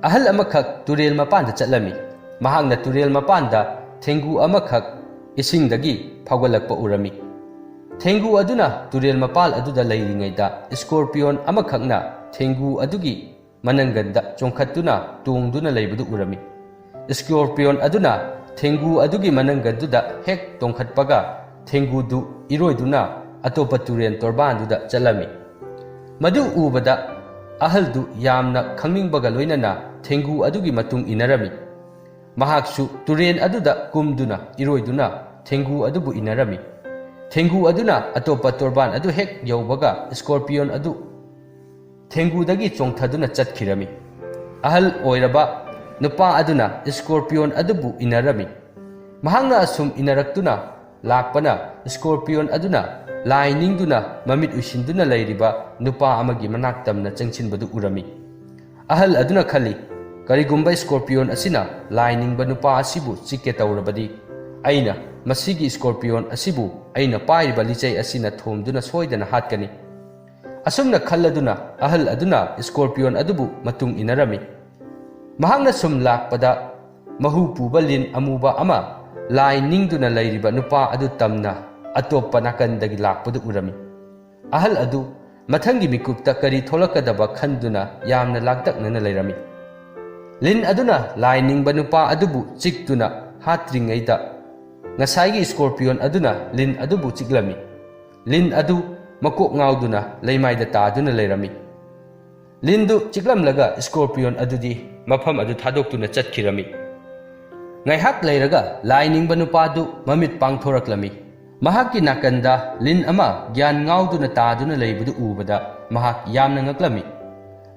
ꯑꯍꯜ ꯑꯃꯈꯛ ꯇꯨꯔꯦꯜ ꯃꯄꯥꯟꯗ ꯆꯠꯂꯝꯃꯤ꯫ ꯃꯍꯥꯛꯅ ꯇꯨꯔꯦꯜ ꯃꯄꯥꯟꯗ ꯊꯦꯡꯒꯨ ꯑꯃꯈꯛ ꯏꯁꯤꯡꯗꯒꯤ ꯐꯥꯎꯒꯠꯂꯛꯄ ꯎꯔꯝꯃꯤ꯫ ꯊꯦꯡꯒꯨ ꯑꯗꯨꯅ ꯇꯨꯔꯦꯜ ꯃꯄꯥꯜ ꯑꯗꯨꯗ ꯂꯩꯔꯤꯉꯩꯗ ꯁ꯭ꯀꯣꯔꯄꯤꯌꯣꯟ ꯑꯃꯈꯛꯅ ꯊꯦꯡꯒꯨ ꯑꯗꯨꯒꯤ ꯃꯅꯪꯒꯟꯗ ꯆꯣꯡꯈꯠꯇꯨꯅ ꯇꯣꯡꯗꯨꯅ ꯂꯩꯕꯗꯨ ꯎꯔꯝꯃꯤ꯫ ꯁ꯭ꯀꯣꯔꯄꯤꯌꯣꯟ ꯑꯗꯨꯅ ꯊꯦꯡꯒꯨ ꯑꯗꯨꯒꯤ ꯃꯅꯪꯒꯟꯗꯨꯗ ꯍꯦꯛ ꯇꯣꯡꯈꯠꯄꯒ ꯊꯦꯡꯒꯨꯗꯨ ꯏꯔꯣꯏꯗꯨꯅ ꯑꯇꯣꯞꯄ ꯇꯨꯔꯦꯜ ꯇꯣꯔꯕꯥꯟꯗꯨꯗ ꯆꯠꯂꯝꯃꯤ꯫ ꯃꯗꯨ ꯎꯕꯗ ꯑꯍꯜꯗꯨ ꯌꯥꯝꯅ ꯈꯪꯅꯤꯡꯕꯒ ꯂꯣꯏꯅꯅ ꯊꯦꯡꯒꯨ ꯑꯗꯨꯒꯤ ꯃꯇꯨꯡ ꯏꯟꯅꯔꯝꯃꯤ꯫ ꯃꯍꯥꯛꯁꯨ ꯇꯨꯔꯦꯜ ꯑꯗꯨꯗ ꯀꯨꯝꯗꯨꯅ ꯏꯔꯣꯏꯗꯨꯅ ꯊꯦꯡꯒꯨ ꯑꯗꯨꯕꯨ ꯏꯟꯅꯔꯝꯃꯤ꯫ ꯊꯦꯡꯒꯨ ꯑꯗꯨꯅ ꯑꯇꯣꯞꯄ ꯇꯣꯔꯕꯥꯟ ꯑꯗꯨ ꯍꯦꯛ ꯌꯧꯕꯒ ꯁ꯭ꯀꯣꯔꯄꯤꯌꯣꯟ ꯑꯗꯨ ꯊꯦꯡꯒꯨꯗꯒꯤ ꯆꯣꯡꯊꯗꯨꯅ ꯆꯠꯈꯤꯔꯝꯃꯤ꯫ ꯑꯍꯜ ꯑꯣꯏꯔꯕ ꯅꯨꯄꯥ ꯑꯗꯨꯅ ꯁ꯭ꯀꯣꯔꯄꯤꯌꯣꯟ ꯑꯗꯨꯕꯨ ꯏꯟꯅꯔꯝꯃꯤ꯫ ꯃꯍꯥꯛꯅ ꯑꯁꯨꯝ ꯏꯟꯅꯔꯛꯇꯨꯅ ꯂꯥꯛꯄꯅ ꯁ꯭ꯀꯣꯔꯄꯤꯌꯣꯟ ꯑꯗꯨꯅ ꯂꯥꯏ ꯅꯤꯡꯗꯨꯅ ꯃꯃꯤꯠ ꯎꯏꯁꯤꯟꯗꯨꯅ ꯂꯩꯔꯤꯕ ꯅꯨꯄꯥ ꯑꯃꯒꯤ ꯃꯅꯥꯛ ꯇꯝꯅ ꯆꯪꯁꯤꯟꯕꯗꯨ ꯎꯔꯝꯃꯤ꯫ ꯑꯍꯜ ꯑꯗꯨꯅ ꯈꯜꯂꯤ, ꯀꯔꯤꯒꯨꯝꯕ ꯁ꯭ꯀꯣꯔꯄꯤꯌꯣꯟ ꯑꯁꯤꯅ ꯂꯥꯏ ꯅꯤꯡꯕ ꯅꯨꯄꯥ ꯑꯁꯤꯕꯨ ꯆꯤꯛꯀꯦ ꯇꯧꯔꯕꯗꯤ ꯑꯩꯅ ꯃꯁꯤꯒꯤ ꯁ꯭ꯀꯣꯔꯄꯤꯌꯣꯟ ꯑꯁꯤꯕꯨ ꯑꯩꯅ ꯄꯥꯏꯔꯤꯕ ꯂꯤꯆꯩ ꯑꯁꯤꯅ ꯊꯣꯝꯗꯨꯅ ꯁꯣꯏꯗꯅ ꯍꯥꯠꯀꯅꯤ꯫ ꯑꯁꯨꯝꯅ ꯈꯜꯂꯗꯨꯅ ꯑꯍꯜ ꯑꯗꯨꯅ ꯁ꯭ꯀꯣꯔꯄꯤꯌꯣꯟ ꯑꯗꯨꯕꯨ ꯃꯇꯨꯡ ꯏꯟꯅꯔꯝꯃꯤ꯫ ꯃꯍꯥꯛꯅ ꯁꯨꯝ ꯂꯥꯛꯄꯗ ꯃꯍꯨ ꯄꯨꯕ ꯂꯤꯟ ꯑꯃꯨꯕ ꯑꯃ ꯂꯥꯏ ꯅꯤꯡꯗꯨꯅ ꯂꯩꯔꯤꯕ ꯅꯨꯄꯥ ꯑꯗꯨ ꯇꯝꯅ ꯑꯇꯣꯞꯄ ꯅꯥꯀꯟꯗꯒꯤ ꯂꯥꯛꯄꯗꯨ ꯎꯔꯝꯃꯤ꯫ ꯑꯍꯜ ꯑꯗꯨ ꯃꯊꯪꯒꯤ ꯃꯤꯀꯨꯞꯇ ꯀꯔꯤ ꯊꯣꯛꯂꯛꯀꯗꯕ ꯈꯟꯗꯨꯅ ꯌꯥꯝꯅ ꯂꯥꯡꯇꯛꯅꯅ ꯂꯩꯔꯝꯃꯤ꯫ ꯂꯤꯟ ꯑꯗꯨꯅ ꯂꯥꯏ ꯅꯤꯡꯕ ꯅꯨꯄꯥ ꯑꯗꯨꯕꯨ ꯆꯤꯛꯇꯨꯅ ꯍꯥꯠꯇ꯭ꯔꯤꯉꯩꯗ ꯉꯁꯥꯏꯒꯤ ꯁ꯭ꯀꯣꯔꯄꯤꯌꯣꯟ ꯑꯗꯨꯅ ꯂꯤꯟ ꯑꯗꯨꯕꯨ ꯆꯤꯛꯂꯝꯃꯤ꯫ ꯂꯤꯟ ꯑꯗꯨ ꯃꯀꯣꯛ ꯉꯥꯎꯗꯨꯅ ꯂꯩꯃꯥꯏꯗ ꯇꯥꯗꯨꯅ ꯂꯩꯔꯝꯃꯤ꯫ ꯂꯤꯟꯗꯨ ꯆꯤꯛꯂꯝꯂꯒ ꯁ꯭ꯀꯣꯔꯄꯤꯌꯣꯟ ꯑꯗꯨꯗꯤ ꯃꯐꯝ ꯑꯗꯨ ꯊꯥꯗꯣꯛꯇꯨꯅ ꯆꯠꯈꯤꯔꯝꯃꯤ꯫ ꯉꯥꯏꯍꯥꯛ ꯂꯩꯔꯒ ꯂꯥꯏ ꯅꯤꯡꯕ ꯅꯨꯄꯥꯗꯨ ꯃꯃꯤꯠ ꯄꯥꯡꯊꯣꯔꯛꯂꯝꯃꯤ꯫ ꯃꯍꯥꯛꯀꯤ ꯅꯥꯀꯟꯗ ꯂꯤꯟ ꯑꯃ ꯒ꯭ꯌꯥꯟ ꯉꯥꯎꯗꯨꯅ ꯇꯥꯗꯨꯅ ꯂꯩꯕꯗꯨ ꯎꯕꯗ ꯃꯍꯥꯛ ꯌꯥꯝꯅ ꯉꯛꯂꯝꯃꯤ꯫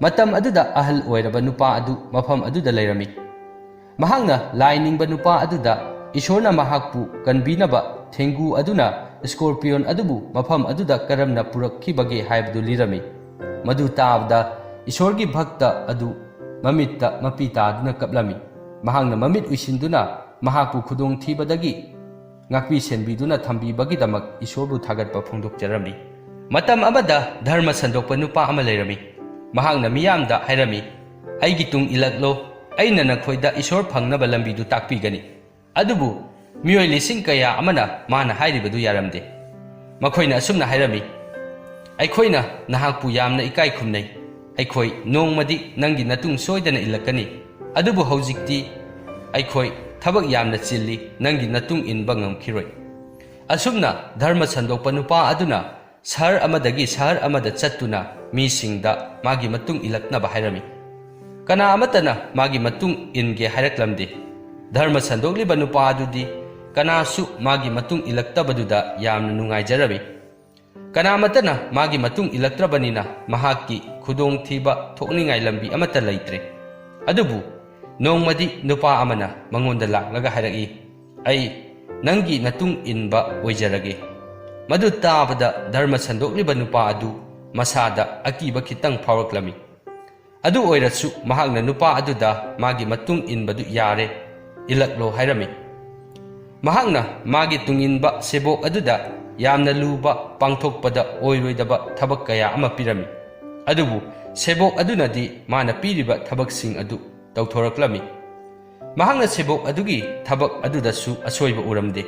ꯃꯇꯝ ꯑꯗꯨꯗ ꯑꯍꯜ ꯑꯣꯏꯔꯕ ꯅꯨꯄꯥ ꯑꯗꯨ ꯃꯐꯝ ꯑꯗꯨꯗ ꯂꯩꯔꯝꯃꯤ꯫ ꯃꯍꯥꯛꯅ ꯂꯥꯏ ꯅꯤꯡꯕ ꯅꯨꯄꯥ ꯑꯗꯨꯗ ꯏꯁꯣꯔꯅ ꯃꯍꯥꯛꯄꯨ ꯀꯟꯕꯤꯅꯕ ꯊꯦꯡꯒꯨ ꯑꯗꯨꯅ ꯁ꯭ꯀꯣꯔꯄꯤꯌꯣꯟ ꯑꯗꯨꯕꯨ ꯃꯐꯝ ꯑꯗꯨꯗ ꯀꯔꯝꯅ ꯄꯨꯔꯛꯈꯤꯕꯒꯦ ꯍꯥꯏꯕꯗꯨ ꯂꯤꯔꯝꯃꯤ꯫ ꯃꯗꯨ ꯇꯥꯕꯗ ꯏꯁꯣꯔꯒꯤ ꯚꯛꯇ ꯑꯗꯨ ꯃꯃꯤꯠꯇ ꯃꯄꯤ ꯇꯥꯗꯨꯅ ꯀꯞꯂꯝꯃꯤ꯫ ꯃꯍꯥꯛꯅ ꯃꯃꯤꯠ ꯎꯏꯁꯤꯟꯗꯨꯅ ꯃꯍꯥꯛꯄꯨ ꯈꯨꯗꯣꯡꯊꯤꯕꯗꯒꯤ ꯉꯥꯛꯄꯤ ꯁꯦꯟꯕꯤꯗꯨꯅ ꯊꯝꯕꯤꯕꯒꯤꯗꯃꯛ ꯏꯁꯣꯔꯕꯨ ꯊꯥꯒꯠꯄ ꯐꯣꯡꯗꯣꯛꯆꯔꯝꯃꯤ꯫ ꯃꯇꯝ ꯑꯃꯗ ꯙꯔꯃ ꯁꯟꯗꯣꯛꯄ ꯅꯨꯄꯥ ꯑꯃ ꯂꯩꯔꯝꯃꯤ꯫ ꯃꯍꯥꯛꯅ ꯃꯤꯌꯥꯝꯗ ꯍꯥꯏꯔꯝꯃꯤ, ꯑꯩꯒꯤ ꯇꯨꯡ ꯏꯜꯂꯛꯂꯣ, ꯑꯩꯅ ꯅꯈꯣꯏꯗ ꯏꯁꯣꯔ ꯐꯪꯅꯕ ꯂꯝꯕꯤꯗꯨ ꯇꯥꯛꯄꯤꯒꯅꯤ꯫ ꯑꯗꯨꯕꯨ ꯃꯤꯑꯣꯏ ꯂꯤꯁꯤꯡ ꯀꯌꯥ ꯑꯃꯅ ꯃꯥꯅ ꯍꯥꯏꯔꯤꯕꯗꯨ ꯌꯥꯔꯝꯗꯦ꯫ ꯃꯈꯣꯏꯅ ꯑꯁꯨꯝꯅ ꯍꯥꯏꯔꯝꯃꯤ, ꯑꯩꯈꯣꯏꯅ ꯅꯍꯥꯛꯄꯨ ꯌꯥꯝꯅ ꯏꯀꯥꯏ ꯈꯨꯝꯅꯩ꯫ ꯑꯩꯈꯣꯏ ꯅꯣꯡꯃꯗꯤ ꯅꯪꯒꯤ ꯅꯇꯨꯡ ꯁꯣꯏꯗꯅ ꯏꯜꯂꯛꯀꯅꯤ꯫ ꯑꯗꯨꯕꯨ ꯍꯧꯖꯤꯛꯇꯤ ꯑꯩꯈꯣꯏ ꯊꯕꯛ ꯌꯥꯝꯅ ꯆꯤꯜꯂꯤ, ꯅꯪꯒꯤ ꯅꯇꯨꯡ ꯏꯟꯕ ꯉꯝꯈꯤꯔꯣꯏ꯫ ꯑꯁꯨꯝꯅ ꯙꯔꯃ ꯁꯟꯗꯣꯛꯄ ꯅꯨꯄꯥ ꯑꯗꯨꯅ ꯁꯍꯔ ꯑꯃꯗꯒꯤ ꯁꯍꯔ ꯑꯃꯗ ꯆꯠꯇꯨꯅ ꯃꯤꯁꯤꯡꯗ ꯃꯥꯒꯤ ꯃꯇꯨꯡ ꯏꯜꯂꯛꯅꯕ ꯍꯥꯏꯔꯝꯃꯤ꯫ ꯀꯅꯥ ꯑꯃꯠꯇꯅ ꯃꯥꯒꯤ ꯃꯇꯨꯡ ꯏꯟꯒꯦ ꯍꯥꯏꯔꯛꯂꯝꯗꯦ꯫ ꯙꯔꯃ ꯁꯟꯗꯣꯛꯂꯤꯕ ꯅꯨꯄꯥ ꯑꯗꯨꯗꯤ ꯀꯅꯥꯁꯨ ꯃꯥꯒꯤ ꯃꯇꯨꯡ ꯏꯜꯂꯛꯇꯕꯗꯨꯗ ꯌꯥꯝꯅ ꯅꯨꯡꯉꯥꯏꯖꯔꯝꯃꯤ꯫ ꯀꯅꯥꯃꯠꯇꯅ ꯃꯥꯒꯤ ꯃꯇꯨꯡ ꯏꯜꯂꯛꯇ꯭ꯔꯕꯅꯤꯅ ꯃꯍꯥꯛꯀꯤ ꯈꯨꯗꯣꯡꯊꯤꯕ ꯊꯣꯛꯅꯤꯡꯉꯥꯏ ꯂꯝꯕꯤ ꯑꯃꯠꯇ ꯂꯩꯇ꯭ꯔꯦ꯫ ꯑꯗꯨꯕꯨ ꯅꯣꯡꯃꯗꯤ ꯅꯨꯄꯥ ꯑꯃꯅ ꯃꯉꯣꯟꯗ ꯂꯥꯛꯂꯒ ꯍꯥꯏꯔꯛꯏ, ꯑꯩ ꯅꯪꯒꯤ ꯅꯇꯨꯡ ꯏꯟꯕ ꯑꯣꯏꯖꯔꯒꯦ꯫ ꯃꯗꯨ ꯇꯥꯕꯗ ꯙꯔꯃ ꯁꯟꯗꯣꯛꯂꯤꯕ ꯅꯨꯄꯥ ꯑꯗꯨ ꯃꯁꯥꯗ ꯑꯀꯤꯕ ꯈꯤꯇꯪ ꯐꯥꯎꯔꯛꯂꯝꯃꯤ꯫ ꯑꯗꯨ ꯑꯣꯏꯔꯁꯨ ꯃꯍꯥꯛꯅ ꯅꯨꯄꯥ ꯑꯗꯨꯗ ꯃꯥꯒꯤ ꯃꯇꯨꯡ ꯏꯟꯕꯗꯨ ꯌꯥꯔꯦ, ꯏꯜꯂꯛꯂꯣ ꯍꯥꯏꯔꯝꯃꯤ꯫ ꯃꯍꯥꯛꯅ ꯃꯥꯒꯤ ꯇꯨꯡꯏꯟꯕ ꯁꯦꯕꯣꯛ ꯑꯗꯨꯗ ꯌꯥꯝꯅ ꯂꯨꯕ, ꯄꯥꯡꯊꯣꯛꯄꯗ ꯑꯣꯏꯔꯣꯏꯗꯕ ꯊꯕꯛ ꯀꯌꯥ ꯑꯃ ꯄꯤꯔꯝꯃꯤ꯫ ꯑꯗꯨꯕꯨ ꯁꯦꯕꯣꯛ ꯑꯗꯨꯅꯗꯤ ꯃꯥꯅ ꯄꯤꯔꯤꯕ ꯊꯕꯛꯁꯤꯡ ꯑꯗꯨ ꯇꯧꯊꯣꯔꯛꯂꯝꯃꯤ꯫ ꯃꯍꯥꯛꯅ ꯁꯦꯕꯣꯛ ꯑꯗꯨꯒꯤꯊꯕꯛ ꯑꯗꯨꯗꯁꯨ ꯑꯁꯣꯏꯕ ꯎꯔꯝꯗꯦ꯫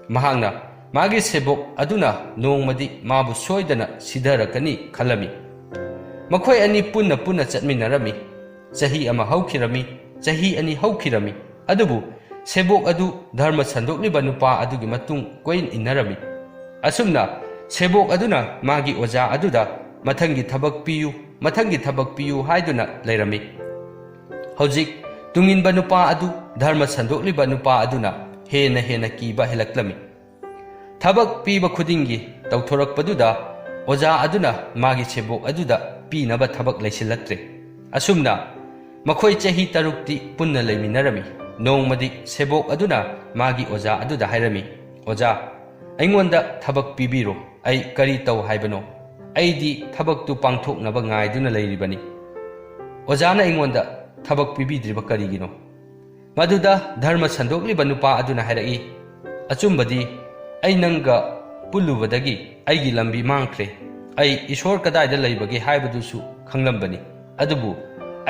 ꯃꯍꯥꯛꯅ ꯃꯥꯒꯤ ꯁꯦꯕꯣꯛ ꯑꯗꯨꯅ ꯅꯣꯡꯃꯗꯤ ꯃꯥꯕꯨ ꯁꯣꯏꯗꯅ ꯁꯤꯙꯔꯛꯀꯅꯤ ꯈꯜꯂꯝꯃꯤ꯫ ꯃꯈꯣꯏ ꯑꯅꯤ ꯄꯨꯟꯅ ꯆꯠꯃꯤꯟꯅꯔꯝꯃꯤ꯫ ꯆꯍꯤ ꯑꯃ ꯍꯧꯈꯤꯔꯝꯃꯤ, ꯆꯍꯤ ꯑꯅꯤ ꯍꯧꯈꯤꯔꯝꯃꯤ꯫ ꯑꯗꯨꯕꯨ ꯁꯦꯕꯣꯛ ꯑꯗꯨ ꯙꯔꯃ ꯁꯟꯗꯣꯛꯂꯤꯕ ꯅꯨꯄꯥ ꯑꯗꯨꯒꯤ ꯃꯇꯨꯡ ꯀꯣꯏꯟ ꯏꯟꯅꯔꯝꯃꯤ꯫ ꯑꯁꯨꯝꯅ ꯁꯦꯕꯣꯛ ꯑꯗꯨꯅ ꯃꯥꯒꯤ ꯑꯣꯖꯥ ꯑꯗꯨꯗ ꯃꯊꯪꯒꯤ ꯊꯕꯛ ꯄꯤꯌꯨ, ꯃꯊꯪꯒꯤ ꯊꯕꯛ ꯄꯤꯌꯨ ꯍꯥꯏꯗꯨꯅ ꯂꯩꯔꯝꯃꯤ꯫ ꯍꯧꯖꯤꯛ ꯇꯨꯡꯏꯟꯕ ꯅꯨꯄꯥ ꯑꯗꯨ ꯙꯔꯃ ꯁꯟꯗꯣꯛꯂꯤꯕ ꯅꯨꯄꯥ ꯑꯗꯨꯅ ꯍꯦꯟꯅ ꯀꯤꯕ ꯍꯦꯜꯂꯛꯂꯝꯃꯤ꯫ ꯊꯕꯛ ꯄꯤꯕ ꯈꯨꯗꯤꯡꯒꯤ ꯇꯧꯊꯣꯔꯛꯄꯗꯨꯗ ꯑꯣꯖꯥ ꯑꯗꯨꯅ ꯃꯥꯒꯤ ꯁꯦꯕꯣꯛ ꯑꯗꯨꯗ ꯄꯤꯅꯕ ꯊꯕꯛ ꯂꯩꯁꯤꯜꯂꯛꯇ꯭ꯔꯦ꯫ ꯑꯁꯨꯝꯅ ꯃꯈꯣꯏ ꯆꯍꯤ 6ꯇꯤ ꯄꯨꯟꯅ ꯂꯩꯃꯤꯟꯅꯔꯝꯃꯤ꯫ ꯅꯣꯡꯃꯗꯤ ꯁꯦꯕꯣꯛ ꯑꯗꯨꯅ ꯃꯥꯒꯤ ꯑꯣꯖꯥ ꯑꯗꯨꯗ ꯍꯥꯏꯔꯝꯃꯤ, ꯑꯣꯖꯥ, ꯑꯩꯉꯣꯟꯗ ꯊꯕꯛ ꯄꯤꯕꯤꯔꯣ, ꯑꯩ ꯀꯔꯤ ꯇꯧ ꯍꯥꯏꯕꯅꯣ? ꯑꯩꯗꯤ ꯊꯕꯛꯇꯨ ꯄꯥꯡꯊꯣꯛꯅꯕ ꯉꯥꯏꯗꯨꯅ ꯂꯩꯔꯤꯕꯅꯤ꯫ ꯑꯣꯖꯥꯅ ꯑꯩꯉꯣꯟꯗ ꯊꯕꯛ ꯄꯤꯕꯤꯗ꯭ꯔꯤꯕ ꯀꯔꯤꯒꯤꯅꯣ? ꯃꯗꯨꯗ ꯙꯔꯃ ꯁꯟꯗꯣꯛꯂꯤꯕ ꯅꯨꯄꯥ ꯑꯗꯨꯅ ꯍꯥꯏꯔꯛꯏ, ꯑꯆꯨꯝꯕꯗꯤ ꯑꯩ ꯅꯪꯒ ꯄꯨꯜꯂꯨꯕꯗꯒꯤ ꯑꯩꯒꯤ ꯂꯝꯕꯤ ꯃꯥꯡꯈ꯭ꯔꯦ꯫ ꯑꯩ ꯏꯁꯣꯔ ꯀꯗꯥꯏꯗ ꯂꯩꯕꯒꯦ ꯍꯥꯏꯕꯗꯨꯁꯨ ꯈꯪꯂꯝꯕꯅꯤ꯫ ꯑꯗꯨꯕꯨ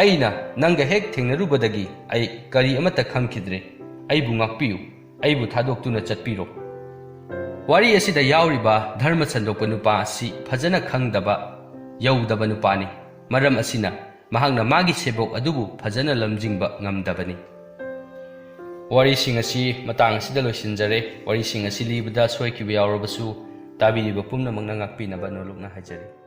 ꯑꯩꯅ ꯅꯪꯒ ꯍꯦꯛ ꯊꯦꯡꯅꯔꯨꯕꯗꯒꯤ ꯑꯩ ꯀꯔꯤ ꯑꯃꯠꯇ ꯈꯪꯈꯤꯗ꯭ꯔꯦ꯫ ꯑꯩꯕꯨ ꯉꯥꯛꯄꯤꯌꯨ, ꯑꯩꯕꯨ ꯊꯥꯗꯣꯛꯇꯨꯅ ꯆꯠꯄꯤꯔꯣ꯫ ꯋꯥꯔꯤ ꯑꯁꯤꯗ ꯌꯥꯎꯔꯤꯕ ꯙꯔꯃ ꯁꯟꯗꯣꯛꯄ ꯅꯨꯄꯥ ꯑꯁꯤ ꯐꯖꯅ ꯈꯪꯗꯕ, ꯌꯧꯗꯕ ꯅꯨꯄꯥꯅꯤ꯫ ꯃꯔꯝ ꯑꯁꯤꯅ ꯃꯍꯥꯛꯅ ꯃꯥꯒꯤ ꯁꯦꯕꯣꯛ ꯑꯗꯨꯕꯨ ꯐꯖꯅ ꯂꯝꯖꯤꯡꯕ ꯉꯝꯗꯕꯅꯤ꯫ ꯋꯥꯔꯤꯁꯤꯡ ꯑꯁꯤ ꯃꯇꯥꯡ ꯑꯁꯤꯗ ꯂꯣꯏꯁꯤꯟꯖꯔꯦ꯫ ꯋꯥꯔꯤꯁꯤꯡ ꯑꯁꯤ ꯂꯤꯕꯗ ꯁꯣꯏꯈꯤꯕ ꯌꯥꯎꯔꯕꯁꯨ ꯇꯥꯕꯤꯔꯤꯕ ꯄꯨꯝꯅꯃꯛꯅ ꯉꯥꯛꯄꯤꯅꯕ ꯅꯣꯜꯂꯨꯛꯅ ꯍꯥꯏꯖꯔꯤ꯫